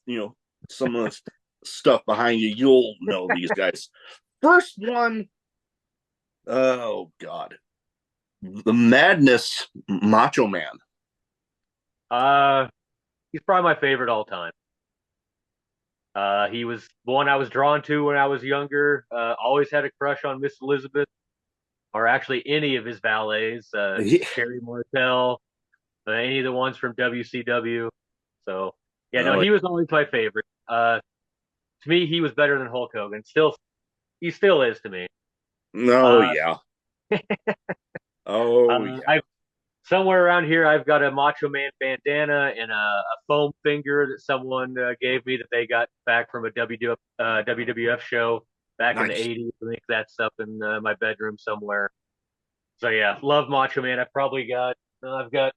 some of the stuff behind you, you'll know these guys. First one, oh God, the Madness Macho Man. He's probably my favorite all time. He was the one I was drawn to when I was younger. Always had a crush on Miss Elizabeth, or actually any of his valets. Yeah. Sherry Martel, any of the ones from WCW. So yeah, no, Oh, he was always my favorite. To me, he was better than Hulk Hogan. He still is to me. no, Uh, yeah. Oh, yeah. I somewhere around here, I've got a Macho Man bandana and a foam finger that someone gave me that they got back from a WWF show back in the Nice. 80s. I think that's up in my bedroom somewhere. So yeah, love Macho Man. I've got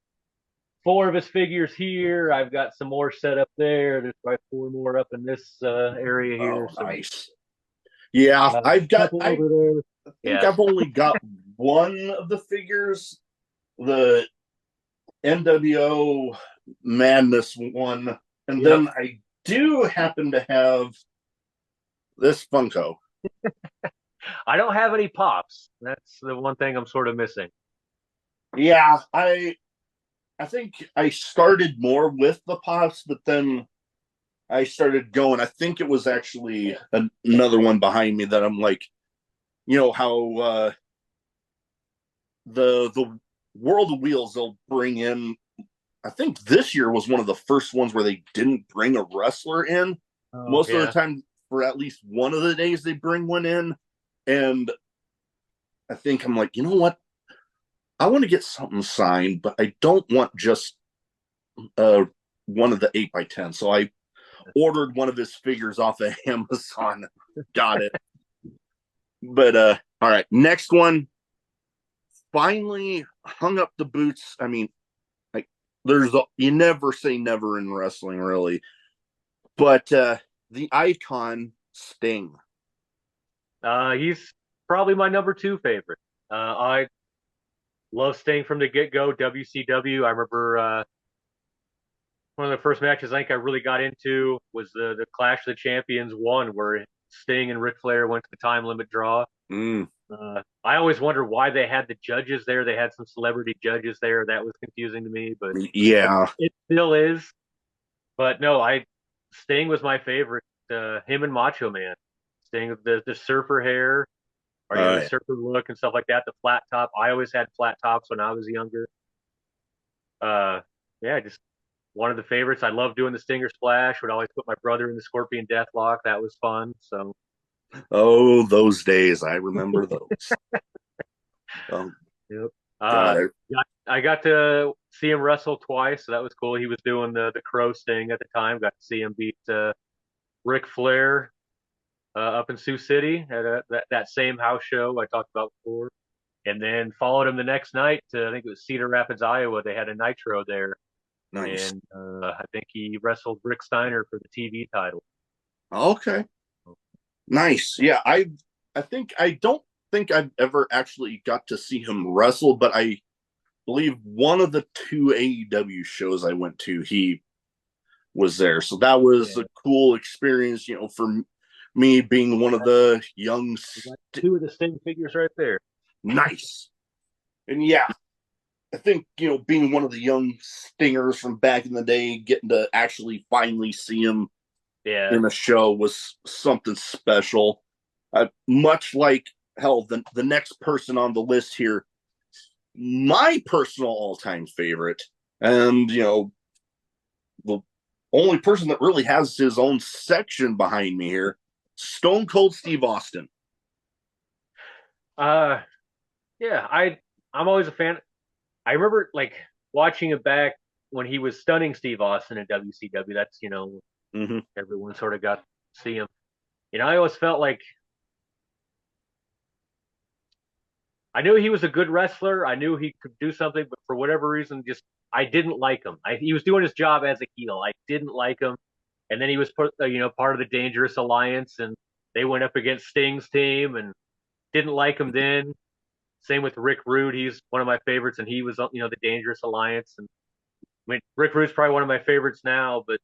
four of his figures here. I've got some more set up there. There's probably four more up in this area here. Oh, So nice. Yeah, couple over there. I think Yeah. I've only got one of the figures, the NWO Madness one, and Yep. then I do happen to have this Funko. I don't have any pops. That's the one thing I'm sort of missing. Yeah, I think I started more with the pops, but then I started going. I think it was actually another one behind me that I'm like, how the World of Wheels, they'll bring in. I think this year was one of the first ones where they didn't bring a wrestler in. Oh Most of the yeah. time, for at least one of the days, they bring one in, and I think I'm like, you know what? I want to get something signed, but I don't want just uh, one of the 8x10. So I ordered one of his figures off of Amazon. Got it. But all right, next one. Finally hung up the boots. I mean, like you never say never in wrestling, really. But the icon Sting. He's probably my number two favorite. I love Sting from the get go. WCW. I remember one of the first matches I think I really got into was the Clash of the Champions one, where Sting and Ric Flair went to the time limit draw. Mm. I always wondered why they had the judges there. They had some celebrity judges there. That was confusing to me, but Yeah. it still is. But no, Sting was my favorite. Him and Macho Man. Sting with the surfer hair, or the Yeah. surfer look and stuff like that. The flat top. I always had flat tops when I was younger. Yeah, just one of the favorites. I love doing the Stinger Splash. Would always put my brother in the Scorpion Deathlock. That was fun. So. Oh, those days. I remember those. Oh, Yep. God. I got to see him wrestle twice, so that was cool. He was doing the Crow Sting at the time. Got to see him beat Ric Flair up in Sioux City at that same house show I talked about before, and then followed him the next night to, I think it was Cedar Rapids, Iowa. They had a Nitro there, Nice. and I think he wrestled Rick Steiner for the TV title. Okay. Nice. Yeah, I don't think I've ever actually got to see him wrestle, but I believe one of the two AEW shows I went to, he was there. So that was Yeah. a cool experience, for me being one of the young. Two of the Sting figures right there. Nice. And yeah, I think, being one of the young Stingers from back in the day, getting to actually finally see him Yeah. in a show was something special. Much like hell, the next person on the list here, my personal all-time favorite, and the only person that really has his own section behind me here, Stone Cold Steve Austin. Uh, yeah. I'm always a fan. I remember like watching him back when he was stunning Steve Austin in WCW. That's Mm-hmm. everyone sort of got to see him. I always felt like I knew he was a good wrestler. I knew he could do something, but for whatever reason, just I didn't like him. He was doing his job as a heel. I didn't like him, and then he was part of the Dangerous Alliance, and they went up against Sting's team, and didn't like him then. Same with Rick Rude. He's one of my favorites, and he was the Dangerous Alliance. And I mean, Rick Rude's probably one of my favorites now, but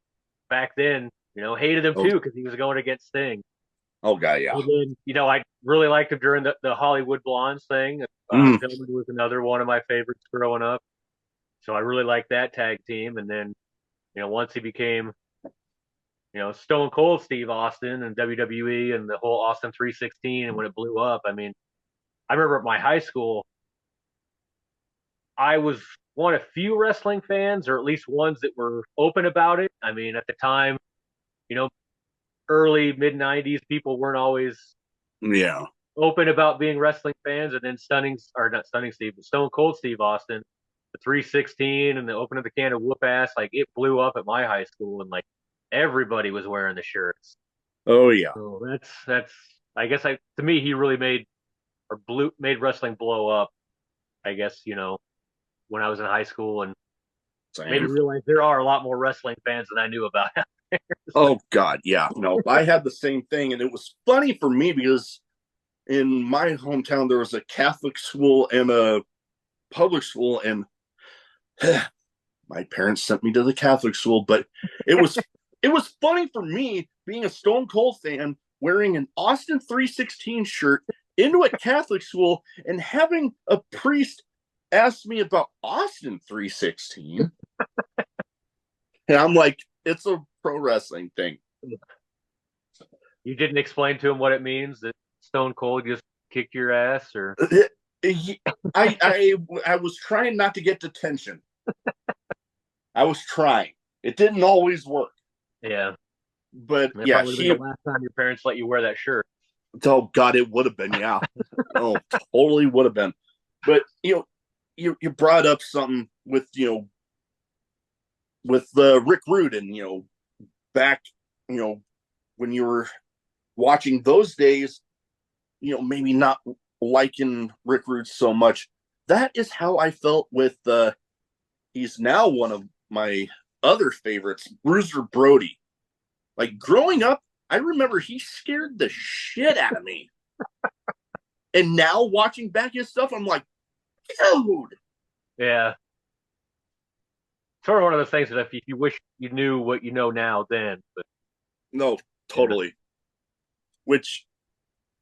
back then, hated him Oh, too because he was going against Sting. oh, God, yeah. And then, I really liked him during the Hollywood Blondes thing. Mm. Pillman was another one of my favorites growing up. So I really liked that tag team. And then, once he became, Stone Cold Steve Austin and WWE and the whole Austin 316 and when it blew up, I mean, I remember at my high school, I was one of few wrestling fans, or at least ones that were open about it. I mean, at the time, you know, early mid '90s, people weren't always Yeah. open about being wrestling fans. And then not stunning Steve, but Stone Cold Steve Austin, the 316 and the open of the can of whoop ass, like it blew up at my high school, and like everybody was wearing the shirts. Oh, yeah. So that's I guess to me he really made wrestling blow up. I guess when I was in high school and made me Same. realize there are a lot more wrestling fans than I knew about. Oh, God, yeah. No, I had the same thing. And it was funny for me because in my hometown, there was a Catholic school and a public school. And my parents sent me to the Catholic school, but it was it was funny for me being a Stone Cold fan wearing an Austin 316 shirt into a Catholic school and having a priest ask me about Austin 316. And I'm like, it's a pro wrestling thing. You didn't explain to him what it means that Stone Cold just kicked your ass, or I was trying not to get detention. I was trying. It didn't always work. yeah, But that yeah, probably would have been the last time your parents let you wear that shirt. oh God, it would have been, yeah. Oh, totally would have been. But you brought up something with with Rick Rude and back when you were watching those days, maybe not liking Rick Rude so much. That is how I felt with he's now one of my other favorites, Bruiser Brody. Like growing up, I remember he scared the shit out of me. And now watching back his stuff, I'm like, dude. Yeah, sort of one of those things that if you wish you knew what you know now, then. But No, totally. Yeah. Which,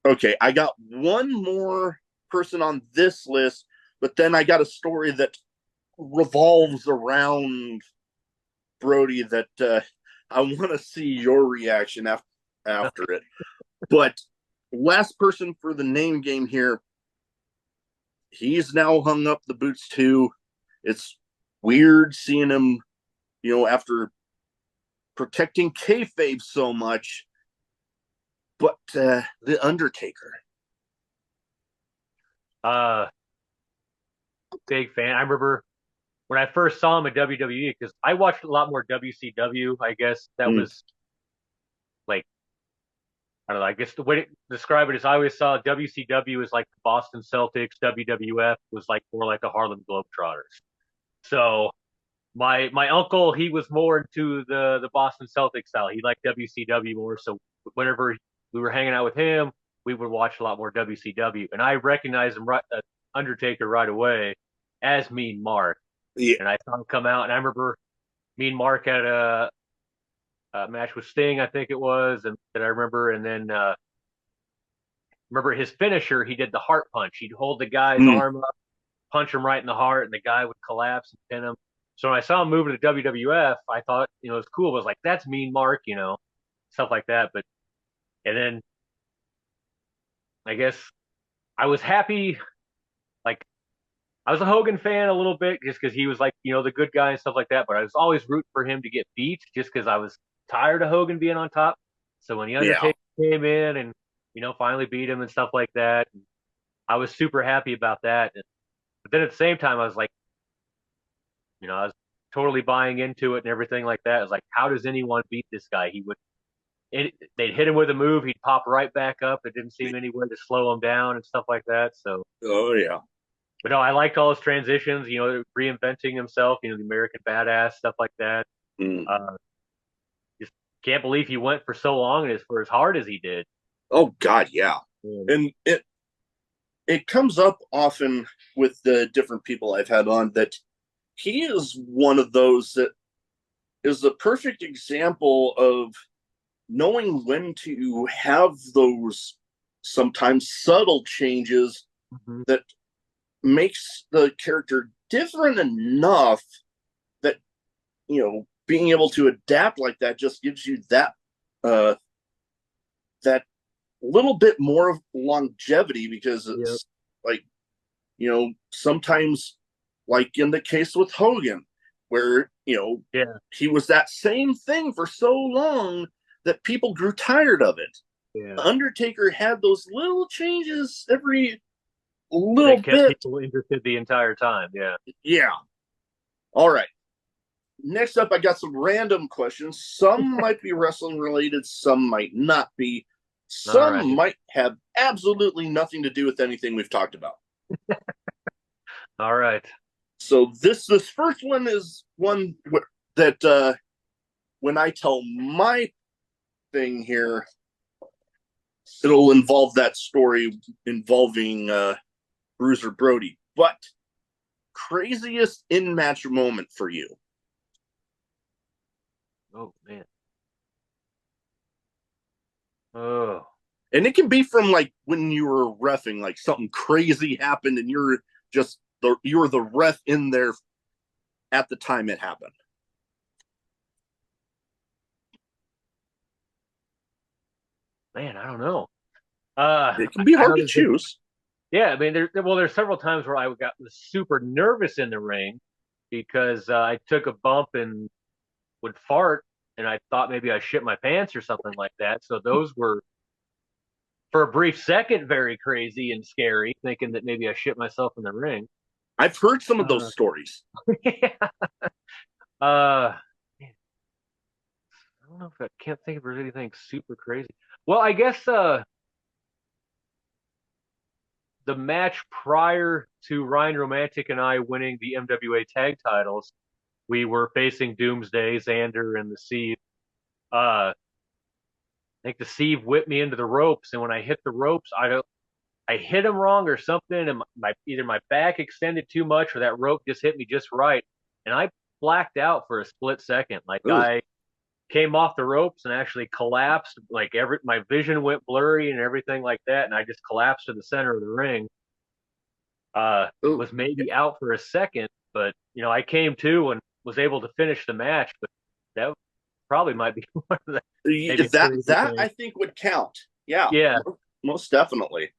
okay, I got one more person on this list, but then I got a story that revolves around Brody that I want to see your reaction after it. But last person for the name game here, he's now hung up the boots too. It's weird seeing him, after protecting kayfabe so much. But the Undertaker. Big fan. I remember when I first saw him at WWE, because I watched a lot more WCW. I guess that was like, I don't know. I guess the way to describe it is I always saw WCW as like the Boston Celtics. WWF was like more like the Harlem Globetrotters. So my uncle, he was more into the Boston Celtics style. He liked WCW more. So whenever we were hanging out with him, we would watch a lot more WCW. And I recognized him Undertaker right away as Mean Mark. Yeah. And I saw him come out, and I remember Mean Mark had a match with Sting, I think it was, and that I remember. And then remember his finisher, he did the heart punch. He'd hold the guy's arm up, punch him right in the heart, and the guy would collapse and pin him. So when I saw him move to the WWF, I thought, it was cool. I was like, that's Mean Mark, stuff like that. But and then I guess I was happy. Like I was a Hogan fan a little bit just because he was like the good guy and stuff like that. But I was always rooting for him to get beat just because I was tired of Hogan being on top. So when the Yeah. Undertaker came in and finally beat him and stuff like that, I was super happy about that. But then at the same time, I was like, I was totally buying into it and everything like that. I was like, how does anyone beat this guy? They'd hit him with a move, he'd pop right back up. It didn't seem anywhere to slow him down and stuff like that. So, Oh yeah. but no, I liked all his transitions. Reinventing himself. The American Badass stuff like that. Mm. Just can't believe he went for so long and for as hard as he did. Oh God, yeah. Mm. And it comes up often with the different people I've had on that he is one of those that is the perfect example of knowing when to have those sometimes subtle changes Mm-hmm. that makes the character different enough that being able to adapt like that just gives you that that little bit more of longevity, because it's Yep. like sometimes, like in the case with Hogan, where Yeah. he was that same thing for so long that people grew tired of it. Yeah. Undertaker had those little changes every And they little kept bit. people interested the entire time. Yeah. Yeah. All right. Next up, I got some random questions. Some might be wrestling related, some might not be. All Some right. might have absolutely nothing to do with anything we've talked about. All right. So this first one is one that when I tell my thing here, it'll involve that story involving Bruiser Brody. But craziest in-match moment for you? Oh man. Oh. And it can be from like when you were reffing, like something crazy happened and you're the ref in there at the time it happened. Man, I don't know. It can be I hard know to there's been, choose. yeah, I mean, there's several times where I was super nervous in the ring because I took a bump and would fart, and I thought maybe I shit my pants or something like that. So those were, for a brief second, very crazy and scary, thinking that maybe I shit myself in the ring. I've heard some of those Uh, stories. yeah. Uh, I don't know if I can't think of anything super crazy. Well, I guess the match prior to Ryan Romantic and I winning the MWA tag titles, we were facing Doomsday, Xander, and the Sieve. I think the Sieve whipped me into the ropes, and when I hit the ropes, I hit him wrong or something, and either my back extended too much or that rope just hit me just right, and I blacked out for a split second. Like Ooh. I came off the ropes and actually collapsed. Like my vision went blurry and everything like that, and I just collapsed to the center of the ring. Ooh. Was maybe out for a second, but I came to and was able to finish the match. But that probably might be one of the maybe crazy That I things. think would count. Yeah, Yeah, most definitely.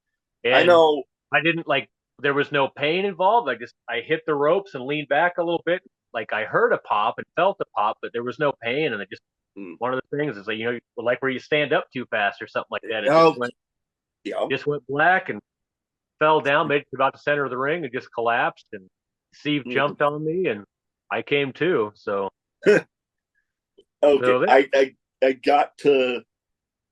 I and know. I didn't like. There was no pain involved. I hit the ropes and leaned back a little bit. Like I heard a pop and felt a pop, but there was no pain. And it just Mm. one of the things is like like where you stand up too fast or something like that. It Oh, yeah. just went black and fell down, made it to about the center of the ring and just collapsed. And Steve Mm. jumped on me and I came to. So, Okay, so I got to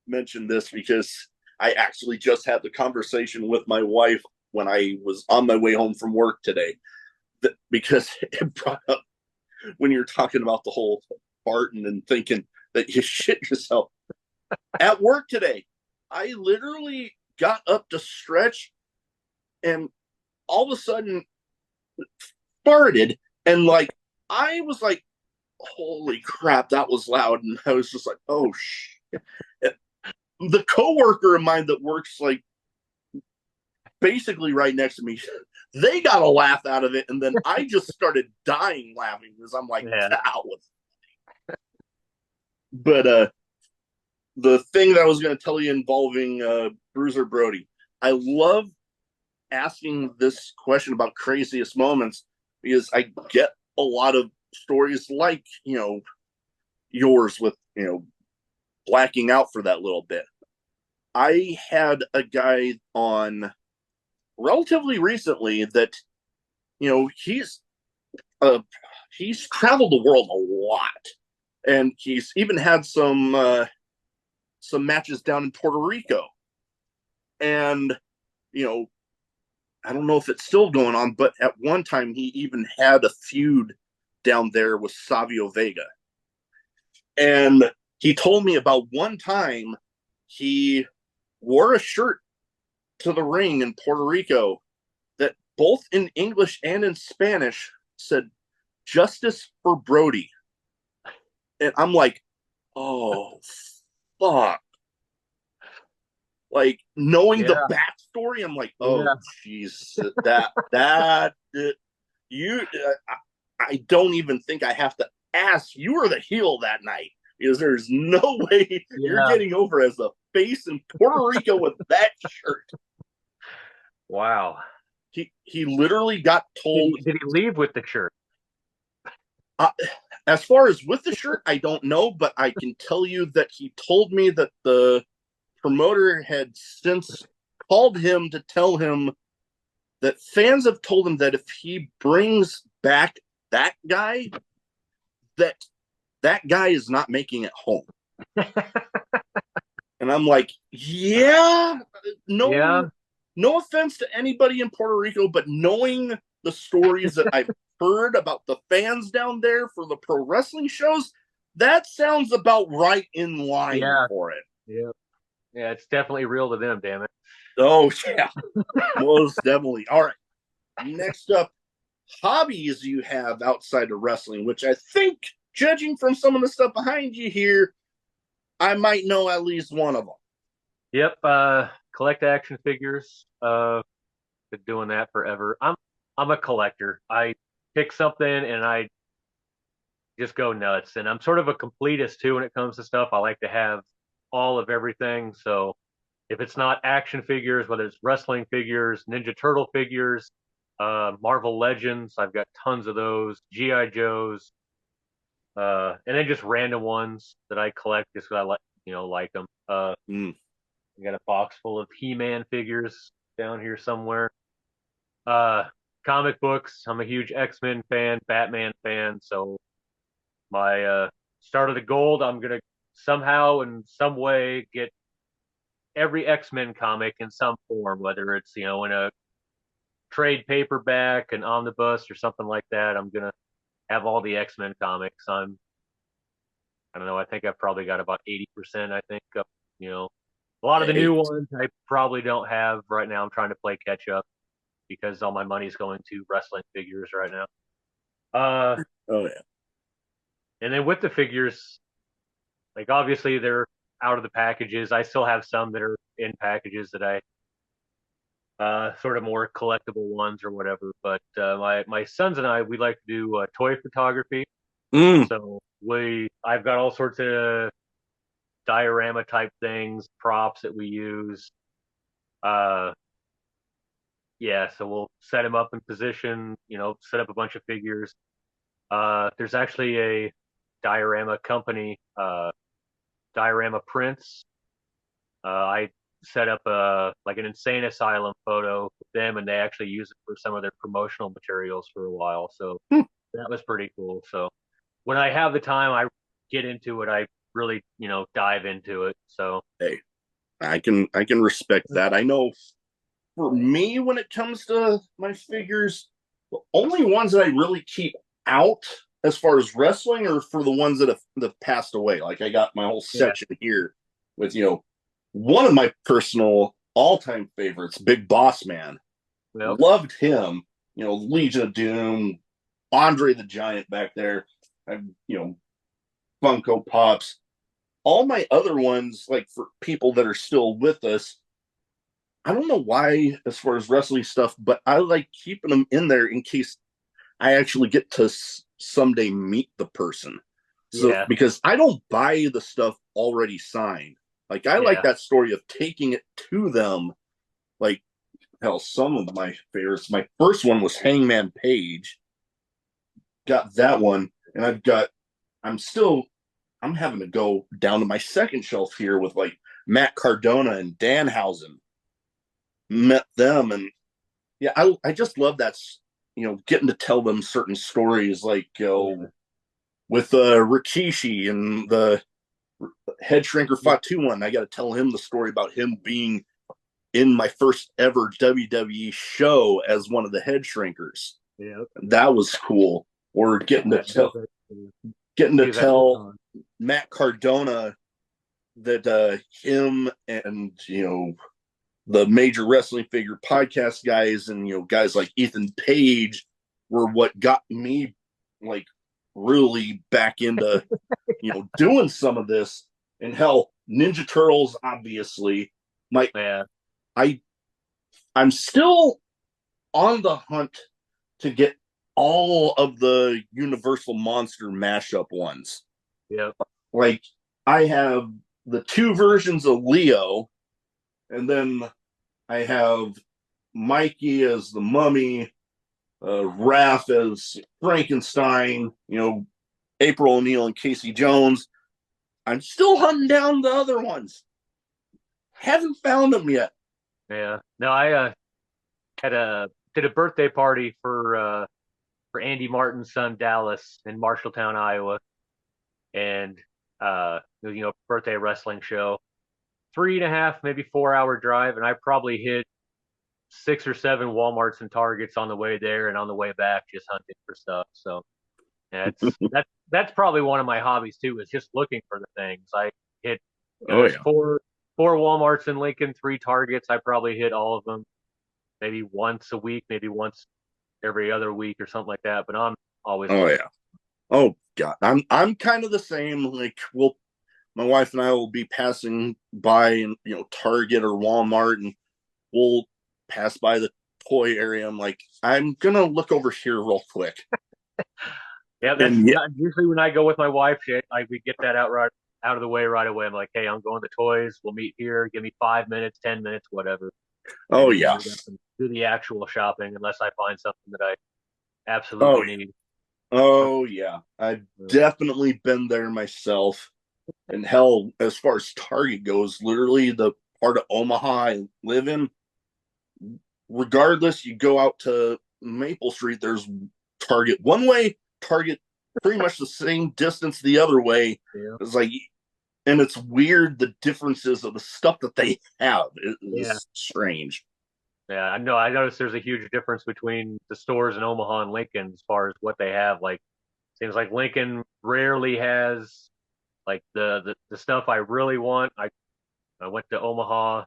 mention this because I actually just had the conversation with my wife when I was on my way home from work today. Because it brought up when you're talking about the whole farting and thinking that you shit yourself. At work today, I literally got up to stretch and all of a sudden farted, and like I was like, holy crap, that was loud. And I was just like, oh shit. The coworker of mine that works like basically right next to me, they got a laugh out of it, and then I just started dying laughing because I'm like, yeah, that was. But the thing that I was going to tell you involving Bruiser Brody. I love asking this question about craziest moments because I get a lot of stories like, yours with, blacking out for that little bit. I had a guy on relatively recently that, he's traveled the world a lot, and he's even had some matches down in Puerto Rico. And, I don't know if it's still going on, but at one time he even had a feud down there with Savio Vega. And he told me about one time he wore a shirt to the ring in Puerto Rico that both in English and in Spanish said, "Justice for Brody." And I'm like, oh, fuck. Like, knowing the backstory, I'm like, oh, jeez, I don't even think I have to ask. You were the heel that night because there's no way you're getting over as a face in Puerto Rico with that shirt. Wow. He literally got told. Did he leave with the shirt? As far as with the shirt, I don't know, but I can tell you that he told me that the promoter had since called him to tell him that fans have told him that if he brings back that guy, that guy is not making it home. And I'm like, no offense to anybody in Puerto Rico, but knowing the stories that I've heard about the fans down there for the pro wrestling shows, that sounds about right in line for it. Yeah, it's definitely real to them, damn it. Oh, yeah. Most definitely. All right. Next up, hobbies you have outside of wrestling, which I think, judging from some of the stuff behind you here, I might know at least one of them. Yep. Collect action figures. Been doing that forever. I'm a collector. I pick something and I just go nuts. And I'm sort of a completist too when it comes to stuff. I like to have all of everything. So if it's not action figures, whether it's wrestling figures, Ninja Turtle figures, Marvel Legends, I've got tons of those, GI Joes, and then just random ones that I collect just because I like them. I got a box full of He-Man figures down here somewhere. Comic books. I'm a huge X-Men fan, Batman fan. So my start of the gold, I'm gonna somehow in some way get every X-Men comic in some form, whether it's in a trade paperback, an omnibus, or something like that. I'm gonna have all the X-Men comics. I don't know. I think I've probably got about 80%. I think a lot of the new ones I probably don't have right now. I'm trying to play catch up because all my money's going to wrestling figures right now. Oh yeah. And then with the figures, like obviously they're out of the packages. I still have some that are in packages that I sort of more collectible ones or whatever. But my sons and I, we like to do toy photography. So I've got all sorts of diorama type things, props that we use. So we'll set them up in position, set up a bunch of figures. There's actually a diorama company, Diorama Prints. I set up an insane asylum photo with them, and they actually use it for some of their promotional materials for a while. So that was pretty cool. So when I have the time, I get into it. I really, dive into it. So hey, I can respect that. I know for me, when it comes to my figures, the only ones that I really keep out as far as wrestling are for the ones that have passed away. Like I got my whole section here with, one of my personal all-time favorites, Big Boss Man. Yep. Loved him. Legion of Doom, Andre the Giant back there. Funko Pops. All my other ones, like for people that are still with us, I don't know why, as far as wrestling stuff, but I like keeping them in there in case I actually get to someday meet the person. So because I don't buy the stuff already signed. Like I like Yeah. that story of taking it to them. Like hell, some of my favorites. My first one was Hangman Page. Got that one, and I'm having to go down to my second shelf here with like Matt Cardona and Danhausen. Met them, and yeah, I just love that, getting to tell them certain stories, like Yeah. with Rikishi and the head shrinker Yeah. fought 2-1. I got to tell him the story about him being in my first ever WWE show as one of the head shrinkers. Yeah. That was cool. Or getting to He was at tell UConn. Matt Cardona that him and the major wrestling figure podcast guys and guys like Ethan Page were what got me like really back into doing some of this. And hell, Ninja Turtles, obviously. My Yeah. I I'm still on the hunt to get all of the Universal Monster mashup ones. Yeah. Like I have the 2 versions of Leo, and then I have Mikey as the Mummy, Raph as Frankenstein, April O'Neil and Casey Jones. I'm still hunting down the other ones. Haven't found them yet. Yeah. No, I did a birthday party for Andy Martin's son Dallas in Marshalltown, Iowa, and it was, birthday wrestling show. 3.5, maybe 4 hour drive, and I probably hit 6 or 7 Walmarts and Targets on the way there and on the way back, just hunting for stuff. So yeah, that's probably one of my hobbies too, is just looking for the things. I hit, Oh there's yeah. four Walmarts in Lincoln, 3 Targets. I probably hit all of them, maybe once a week, maybe once every other week or something like that. But I'm always Oh looking. yeah. Oh god. I'm kind of the same. Like my wife and I will be passing by in Target or Walmart, and we'll pass by the toy area. I'm like, I'm gonna look over here real quick. Yeah, that's And yeah, usually when I go with my wife. We get that out of the way right away. I'm like, hey, I'm going to toys. We'll meet here. Give me 5 minutes, 10 minutes, whatever, and oh then yeah. meet up and do the actual shopping unless I find something that I Oh absolutely yeah. need. Oh yeah. I've definitely been there myself. And hell, as far as Target goes, literally the part of Omaha I live in, regardless, you go out to Maple Street, there's Target one way, Target pretty much the same distance the other way. Yeah, It's like, and it's weird the differences of the stuff that they have. It yeah, is strange. yeah. I know. I noticed there's a huge difference between the stores in Omaha and Lincoln as far as what they have. Like, seems like Lincoln rarely has like the stuff I really want. I went to Omaha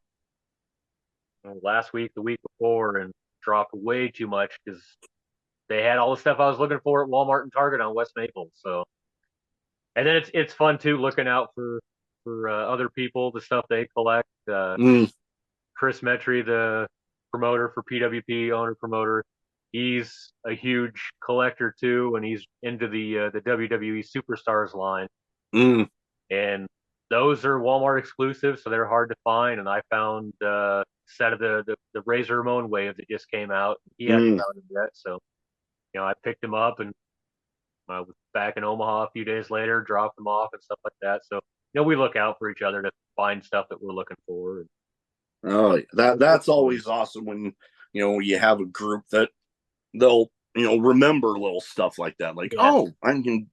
last week, the week before, and dropped way too much because they had all the stuff I was looking for at Walmart and Target on West Maple. So, and then it's fun too looking out for other people, the stuff they collect. Mm, Chris Metry, the promoter for PWP, owner promoter, he's a huge collector too, and he's into the WWE Superstars line, mm, and those are Walmart exclusive, so they're hard to find. And I found a set of the Razor Ramon Wave that just came out. He hadn't mm. found them yet, so I picked him up and I was back in Omaha a few days later, dropped him off and stuff like that. So we look out for each other to find stuff that we're looking for. Oh, that's always awesome when you have a group that they'll remember little stuff like that. Like, Yeah, oh, I can,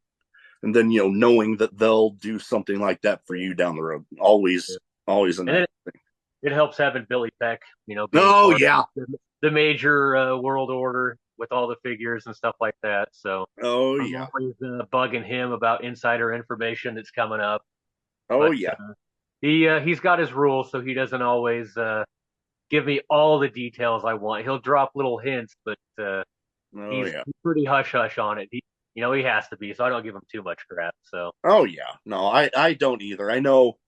and then knowing that they'll do something like that for you down the road. Always, yeah. always a And nice then thing. it helps having Billy Peck, being Oh part yeah. of the major world order with all the figures and stuff like that. So Oh I'm yeah. always bugging him about insider information that's coming up. Oh But yeah. he's got his rules, so he doesn't always give me all the details I want. He'll drop little hints, but Oh he's yeah. pretty hush hush on it. He has to be, so I don't give him too much crap. So Oh yeah. No, I don't either. I know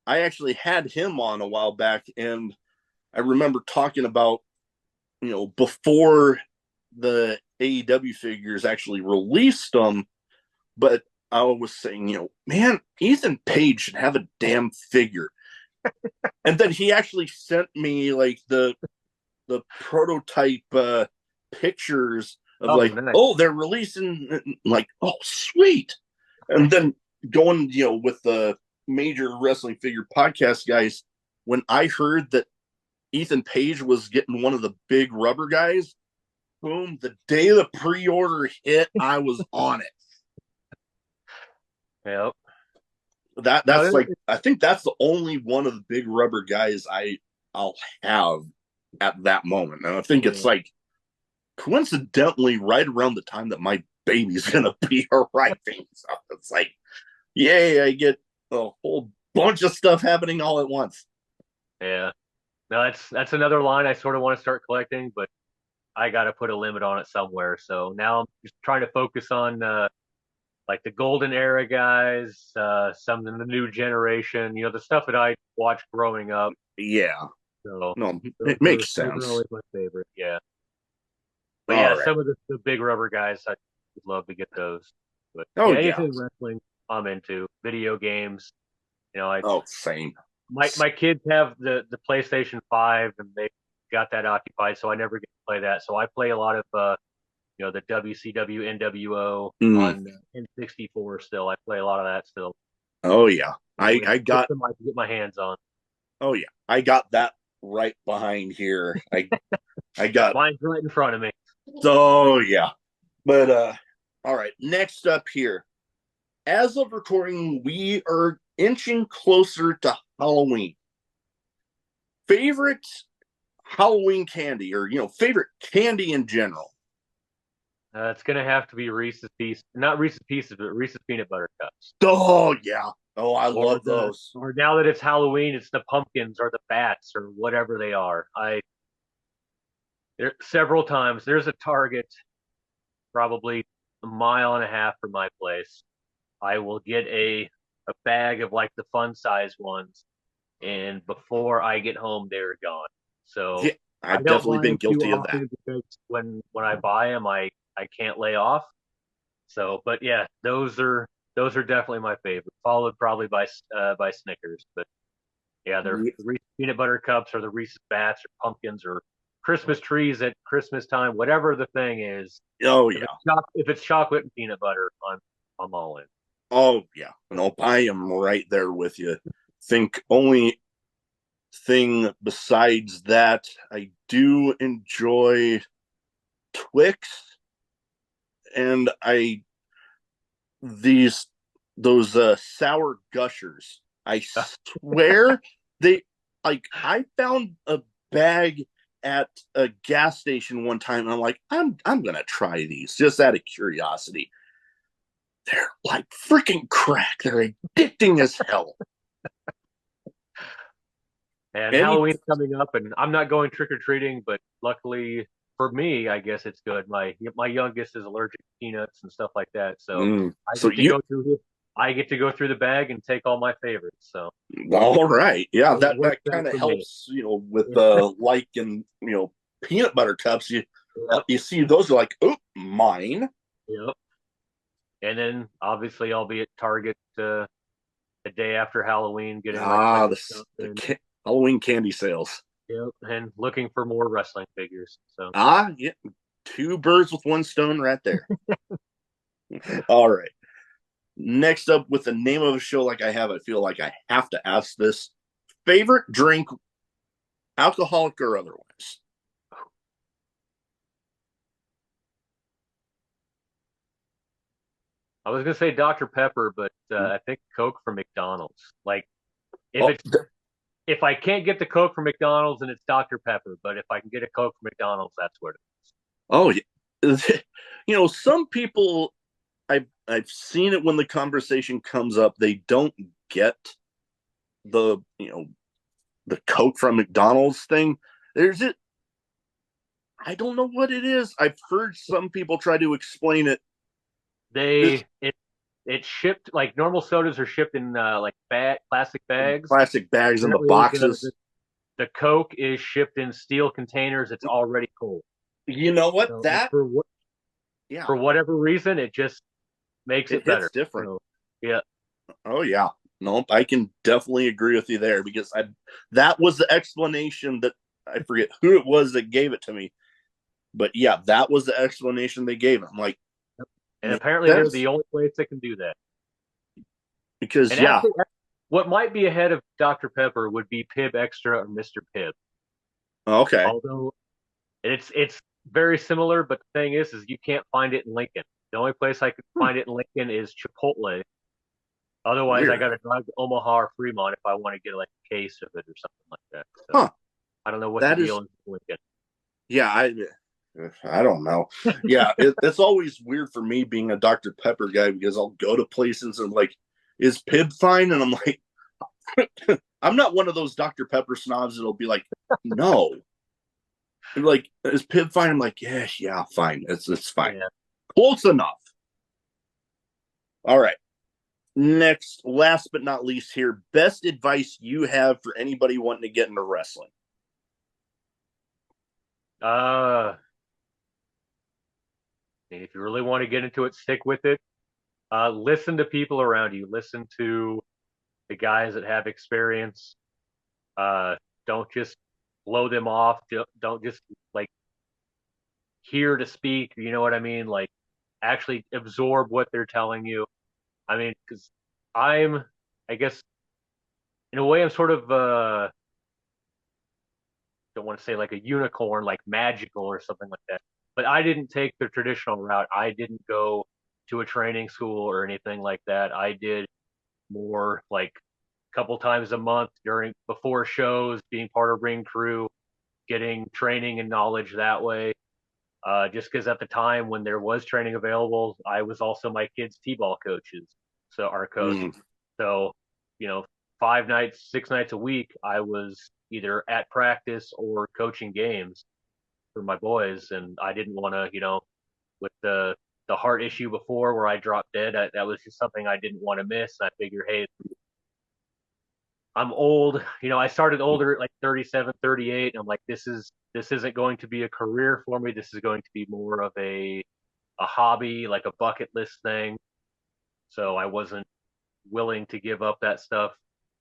I actually had him on a while back, and I remember talking about before the AEW figures actually released them, but I was saying, man, Ethan Page should have a damn figure. And then he actually sent me like the prototype pictures of like, nice. oh, they're releasing, like, oh, sweet. And then going, with the major wrestling figure podcast guys, when I heard that Ethan Page was getting one of the big rubber guys, boom, the day the pre-order hit, I was on it. Yep. That's like, I think that's the only one of the big rubber guys I'll have at that moment. And I think it's like coincidentally right around the time that my baby's gonna be arriving. So it's like, yay, I get a whole bunch of stuff happening all at once. Yeah. No, that's another line I sort of want to start collecting, but I got to put a limit on it somewhere. So now I'm just trying to focus on like the golden era guys, some of the new generation, the stuff that I watched growing up. Yeah. So no, it makes sense. Those are always my favorite. Yeah. But yeah, right. some of the big rubber guys, I would love to get those. But anything wrestling, I'm into. Video games, same. My kids have the PlayStation 5 and they got that occupied, so I never get to play that. So I play a lot of the WCW NWO on N64 still. I play a lot of that still. Oh yeah. I got them I can get my hands on. Oh yeah. I got that right behind here. I got mine's right in front of me. Oh yeah. But all right, next up here. As of recording, we are inching closer to Halloween. Favorite Halloween candy, or favorite candy in general? It's gonna have to be Reese's Pieces, not Reese's Pieces, but Reese's peanut butter cups. Oh yeah, I love those. Or now that it's Halloween, it's the pumpkins or the bats or whatever they are. There several times there's a Target, probably a mile and a half from my place. I will get a bag of like the fun size ones, and before I get home, they're gone. So yeah, I've definitely been guilty of that. Because when I buy them, I can't lay off. So, but yeah, those are definitely my favorite, followed probably by Snickers. But yeah, they're the Reese's peanut butter cups or the Reese's bats or pumpkins or Christmas trees at Christmas time, whatever the thing is. Oh yeah, if it's chocolate and peanut butter, I'm all in. Oh yeah, nope, I am right there with you. Think only thing besides that, I do enjoy Twix, and those sour gushers. I swear they I found a bag at a gas station one time, and I'm like, I'm gonna try these just out of curiosity. They're like freaking crack. They're addicting as hell. And Halloween's coming up, and I'm not going trick or treating, but luckily for me, I guess it's good. My youngest is allergic to peanuts and stuff like that, so I get to go through the bag and take all my favorites. So all right, yeah, that kind of helps, with like in peanut butter cups. You see those are like, oh, mine. Yep. And then obviously I'll be at Target the day after Halloween getting the Halloween candy sales. Yep, and looking for more wrestling figures. So yeah, 2 birds with 1 stone right there. All right. Next up, with the name of a show like I feel like I have to ask this. Favorite drink, alcoholic or otherwise? I was gonna say Dr. Pepper, but I think Coke from McDonald's. Like, if I can't get the Coke from McDonald's, then it's Dr. Pepper. But if I can get a Coke from McDonald's, that's what it is. Oh, yeah. Some people, I've seen it when the conversation comes up, they don't get the Coke from McDonald's thing. I don't know what it is. I've heard some people try to explain it. It's shipped like normal sodas are shipped in like plastic bags. Plastic bags in the boxes. The Coke is shipped in steel containers. It's already cold. You know what? So for whatever reason, it just makes It it hits better. different. So, yeah. Oh yeah. Nope, I can definitely agree with you there because I that was the explanation that I forget who it was that gave it to me. But yeah, that was the explanation they gave. I'm like, And makes apparently they're sense. the only place that can do that. Because And yeah, actually, what might be ahead of Dr. Pepper would be Pibb Extra or Mr. Pibb. okay. Although it's very similar, but the thing is you can't find it in Lincoln. The only place I could find it in Lincoln is Chipotle. Otherwise, I Weird. got to drive to Omaha or Fremont if I want to get like a case of it or something like that. So Huh. I don't know what the That deal is is in Lincoln. yeah, I don't know. Yeah, it's always weird for me being a Dr. Pepper guy because I'll go to places and I'm like, is Pib fine? And I'm like, I'm not one of those Dr. Pepper snobs that'll be like, no. And like, is Pib fine? I'm like, yeah, fine. It's fine. Yeah. Close enough. All right. Next, last but not least here, best advice you have for anybody wanting to get into wrestling. Uh, if you really want to get into it, stick with it. Listen to people around you. Listen to the guys that have experience. Don't just blow them off. Don't just like hear to speak. You know what I mean? Like actually absorb what they're telling you. I mean, because I guess, in a way, I'm sort of don't want to say like a unicorn, like magical or something like that. But I didn't take the traditional route. I didn't go to a training school or anything like that. I did more like a couple times a month during before shows, being part of ring crew, getting training and knowledge that way. Just because at the time when there was training available, I was also my kids' t-ball coaches, so our coach. Mm, So, you know, 5 nights, 6 nights a week, I was either at practice or coaching games for my boys, and I didn't want to, with the heart issue before where I dropped dead, that was just something I didn't want to miss. I figure, hey, I'm old. I started older at like 37, 38. And I'm like, this isn't going to be a career for me. This is going to be more of a hobby, like a bucket list thing. So I wasn't willing to give up that stuff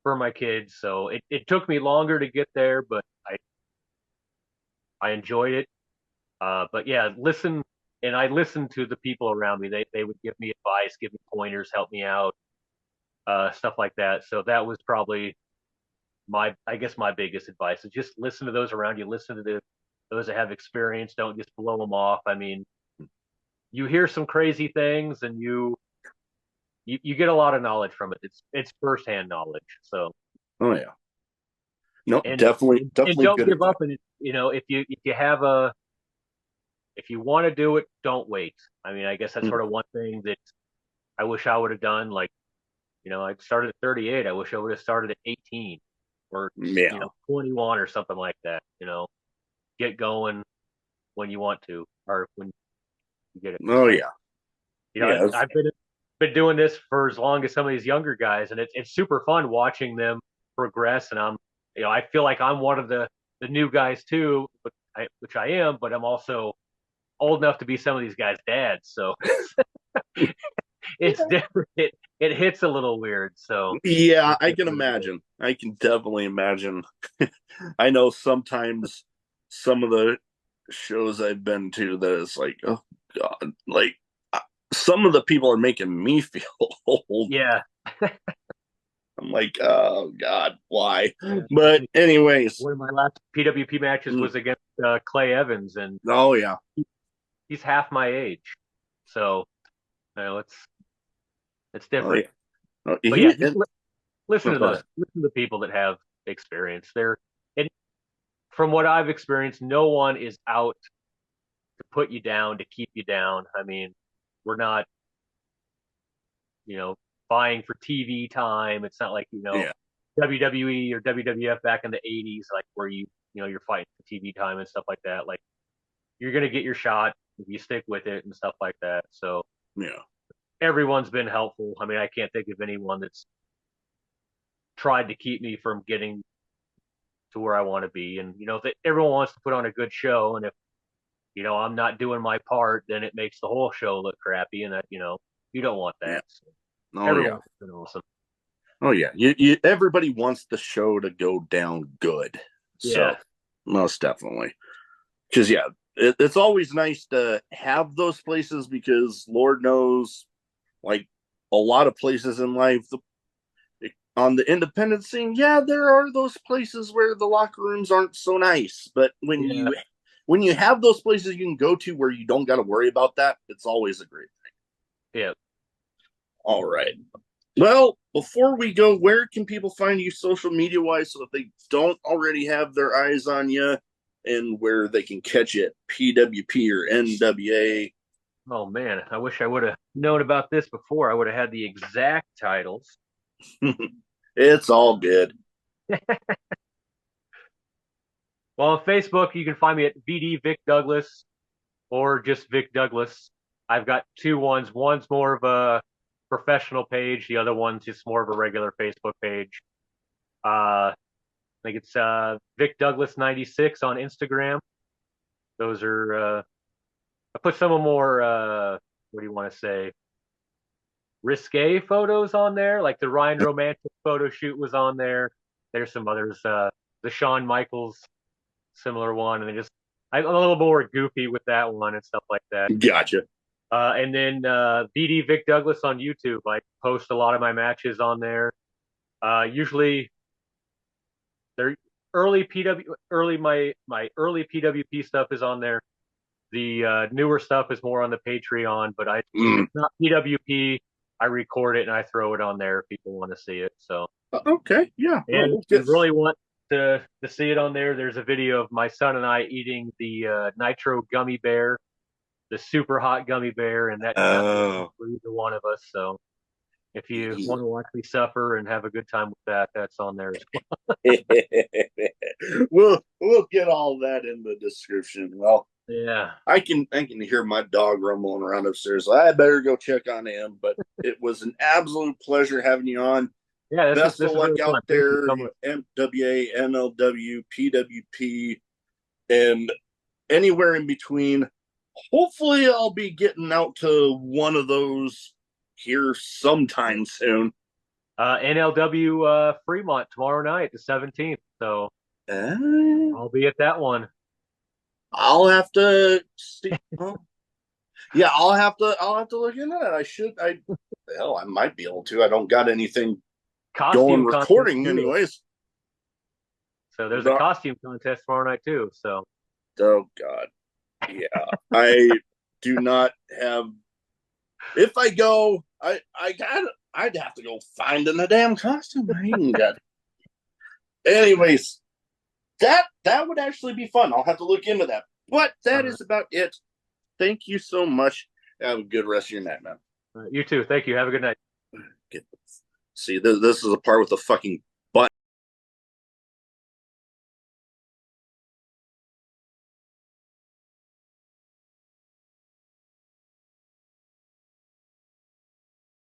for my kids. So it took me longer to get there, but I enjoyed it. But yeah, listen, and I listened to the people around me. They would give me advice, give me pointers, help me out, stuff like that. So that was probably I guess my biggest advice is just listen to those around you. Listen to those that have experience. Don't just blow them off. I mean, you hear some crazy things, and you get a lot of knowledge from it. It's firsthand knowledge. So oh yeah. No, and definitely, and definitely don't good give advice. up. And if you want to do it, don't wait. I mean, I guess that's Mm, sort of one thing that I wish I would have done. Like, I started at 38. I wish I would have started at 18 or yeah. 21 or something like that. Get going when you want to or when you get it. Oh Because yeah. Yeah. I've been doing this for as long as some of these younger guys, and it's super fun watching them progress. And I feel like I'm one of the new guys too, which I am, but I'm also old enough to be some of these guys' dads. So it's different. It hits a little weird. So Yeah, it I is can what it is. imagine. I can definitely imagine. I know sometimes some of the shows I've been to that it's like, oh God, like some of the people are making me feel old. Yeah. I'm like, oh God, why? Yeah. But anyways, One of my last PWP matches mm, was against Clay Evans, and oh yeah, he's half my age. So it's oh yeah. different. Oh, But yeah, he just listen oh, to go those. ahead. Listen to the people that have experience. And from what I've experienced, no one is out to put you down, to keep you down. I mean, we're not, you know, vying for TV time. It's not like, Yeah, WWE or WWF back in the 80s, like where you're fighting for TV time and stuff like that. Like you're going to get your shot if you stick with it and stuff like that. So yeah. everyone's been helpful. I mean, I can't think of anyone that's tried to keep me from getting to where I want to be. And, everyone wants to put on a good show. And if I'm not doing my part, then it makes the whole show look crappy. And that, You don't want Yeah. that. So Oh yeah. everyone's been awesome. Oh yeah. Everybody wants the show to go down good. So Yeah. most definitely. Because yeah, it's always nice to have those places because Lord knows, like a lot of places in life, on the independent scene, yeah, there are those places where the locker rooms aren't so nice. But Yeah. when you have those places you can go to where you don't got to worry about that, it's always a great thing. Yeah. All right. Well, before we go, where can people find you social media wise so if they don't already have their eyes on you and where they can catch it? PWP or NWA? Oh man, I wish I would have known about this before. I would have had the exact titles. It's all good. Well, on Facebook, you can find me at VD Vic Douglas or just Vic Douglas. I've got two ones. One's more of a professional page. The other one's just more of a regular Facebook page. I think it's Vic Douglas 96 on Instagram. Those are I put some of more what do you want to say, risque photos on there. Like the Ryan Romantic photo shoot was on there. There's some others. The Shawn Michaels similar one, and then just I'm a little more goofy with that one and stuff like that. Gotcha. And then BD Vic Douglas on YouTube. I post a lot of my matches on there. Usually they're early my early PWP stuff is on there. The newer stuff is more on the Patreon, but if it's not PWP, I record it and I throw it on there if people want to see it. So Okay, yeah. and if you really want to see it on there, there's a video of my son and I eating the Nitro gummy bear, the super hot gummy bear, and that's not good for either one of us. So if you want to watch me suffer and have a good time with that, that's on there as well. we'll get all that in the description. Well, yeah. I can hear my dog rumbling around upstairs. So I better go check on him. But it was an absolute pleasure having you on. Yeah, Best this of is luck really out fun. there, So MWA, NLW, PWP, and anywhere in between. Hopefully, I'll be getting out to one of those here sometime soon. NLW Fremont tomorrow night, the 17th. So I'll be at that one. I'll have to see. Yeah, I'll have to look into that. I might be able to. I don't got anything Costume going recording too. anyways. So there's a costume contest tomorrow night too. So oh god. Yeah. I do not have if I go, I'd have to go find in a damn costume. I ain't got anyways. That would actually be fun. I'll have to look into that. But that is about it. Thank you so much. Have a good rest of your night, man. You too. Thank you. Have a good night. See, this is a part with the fucking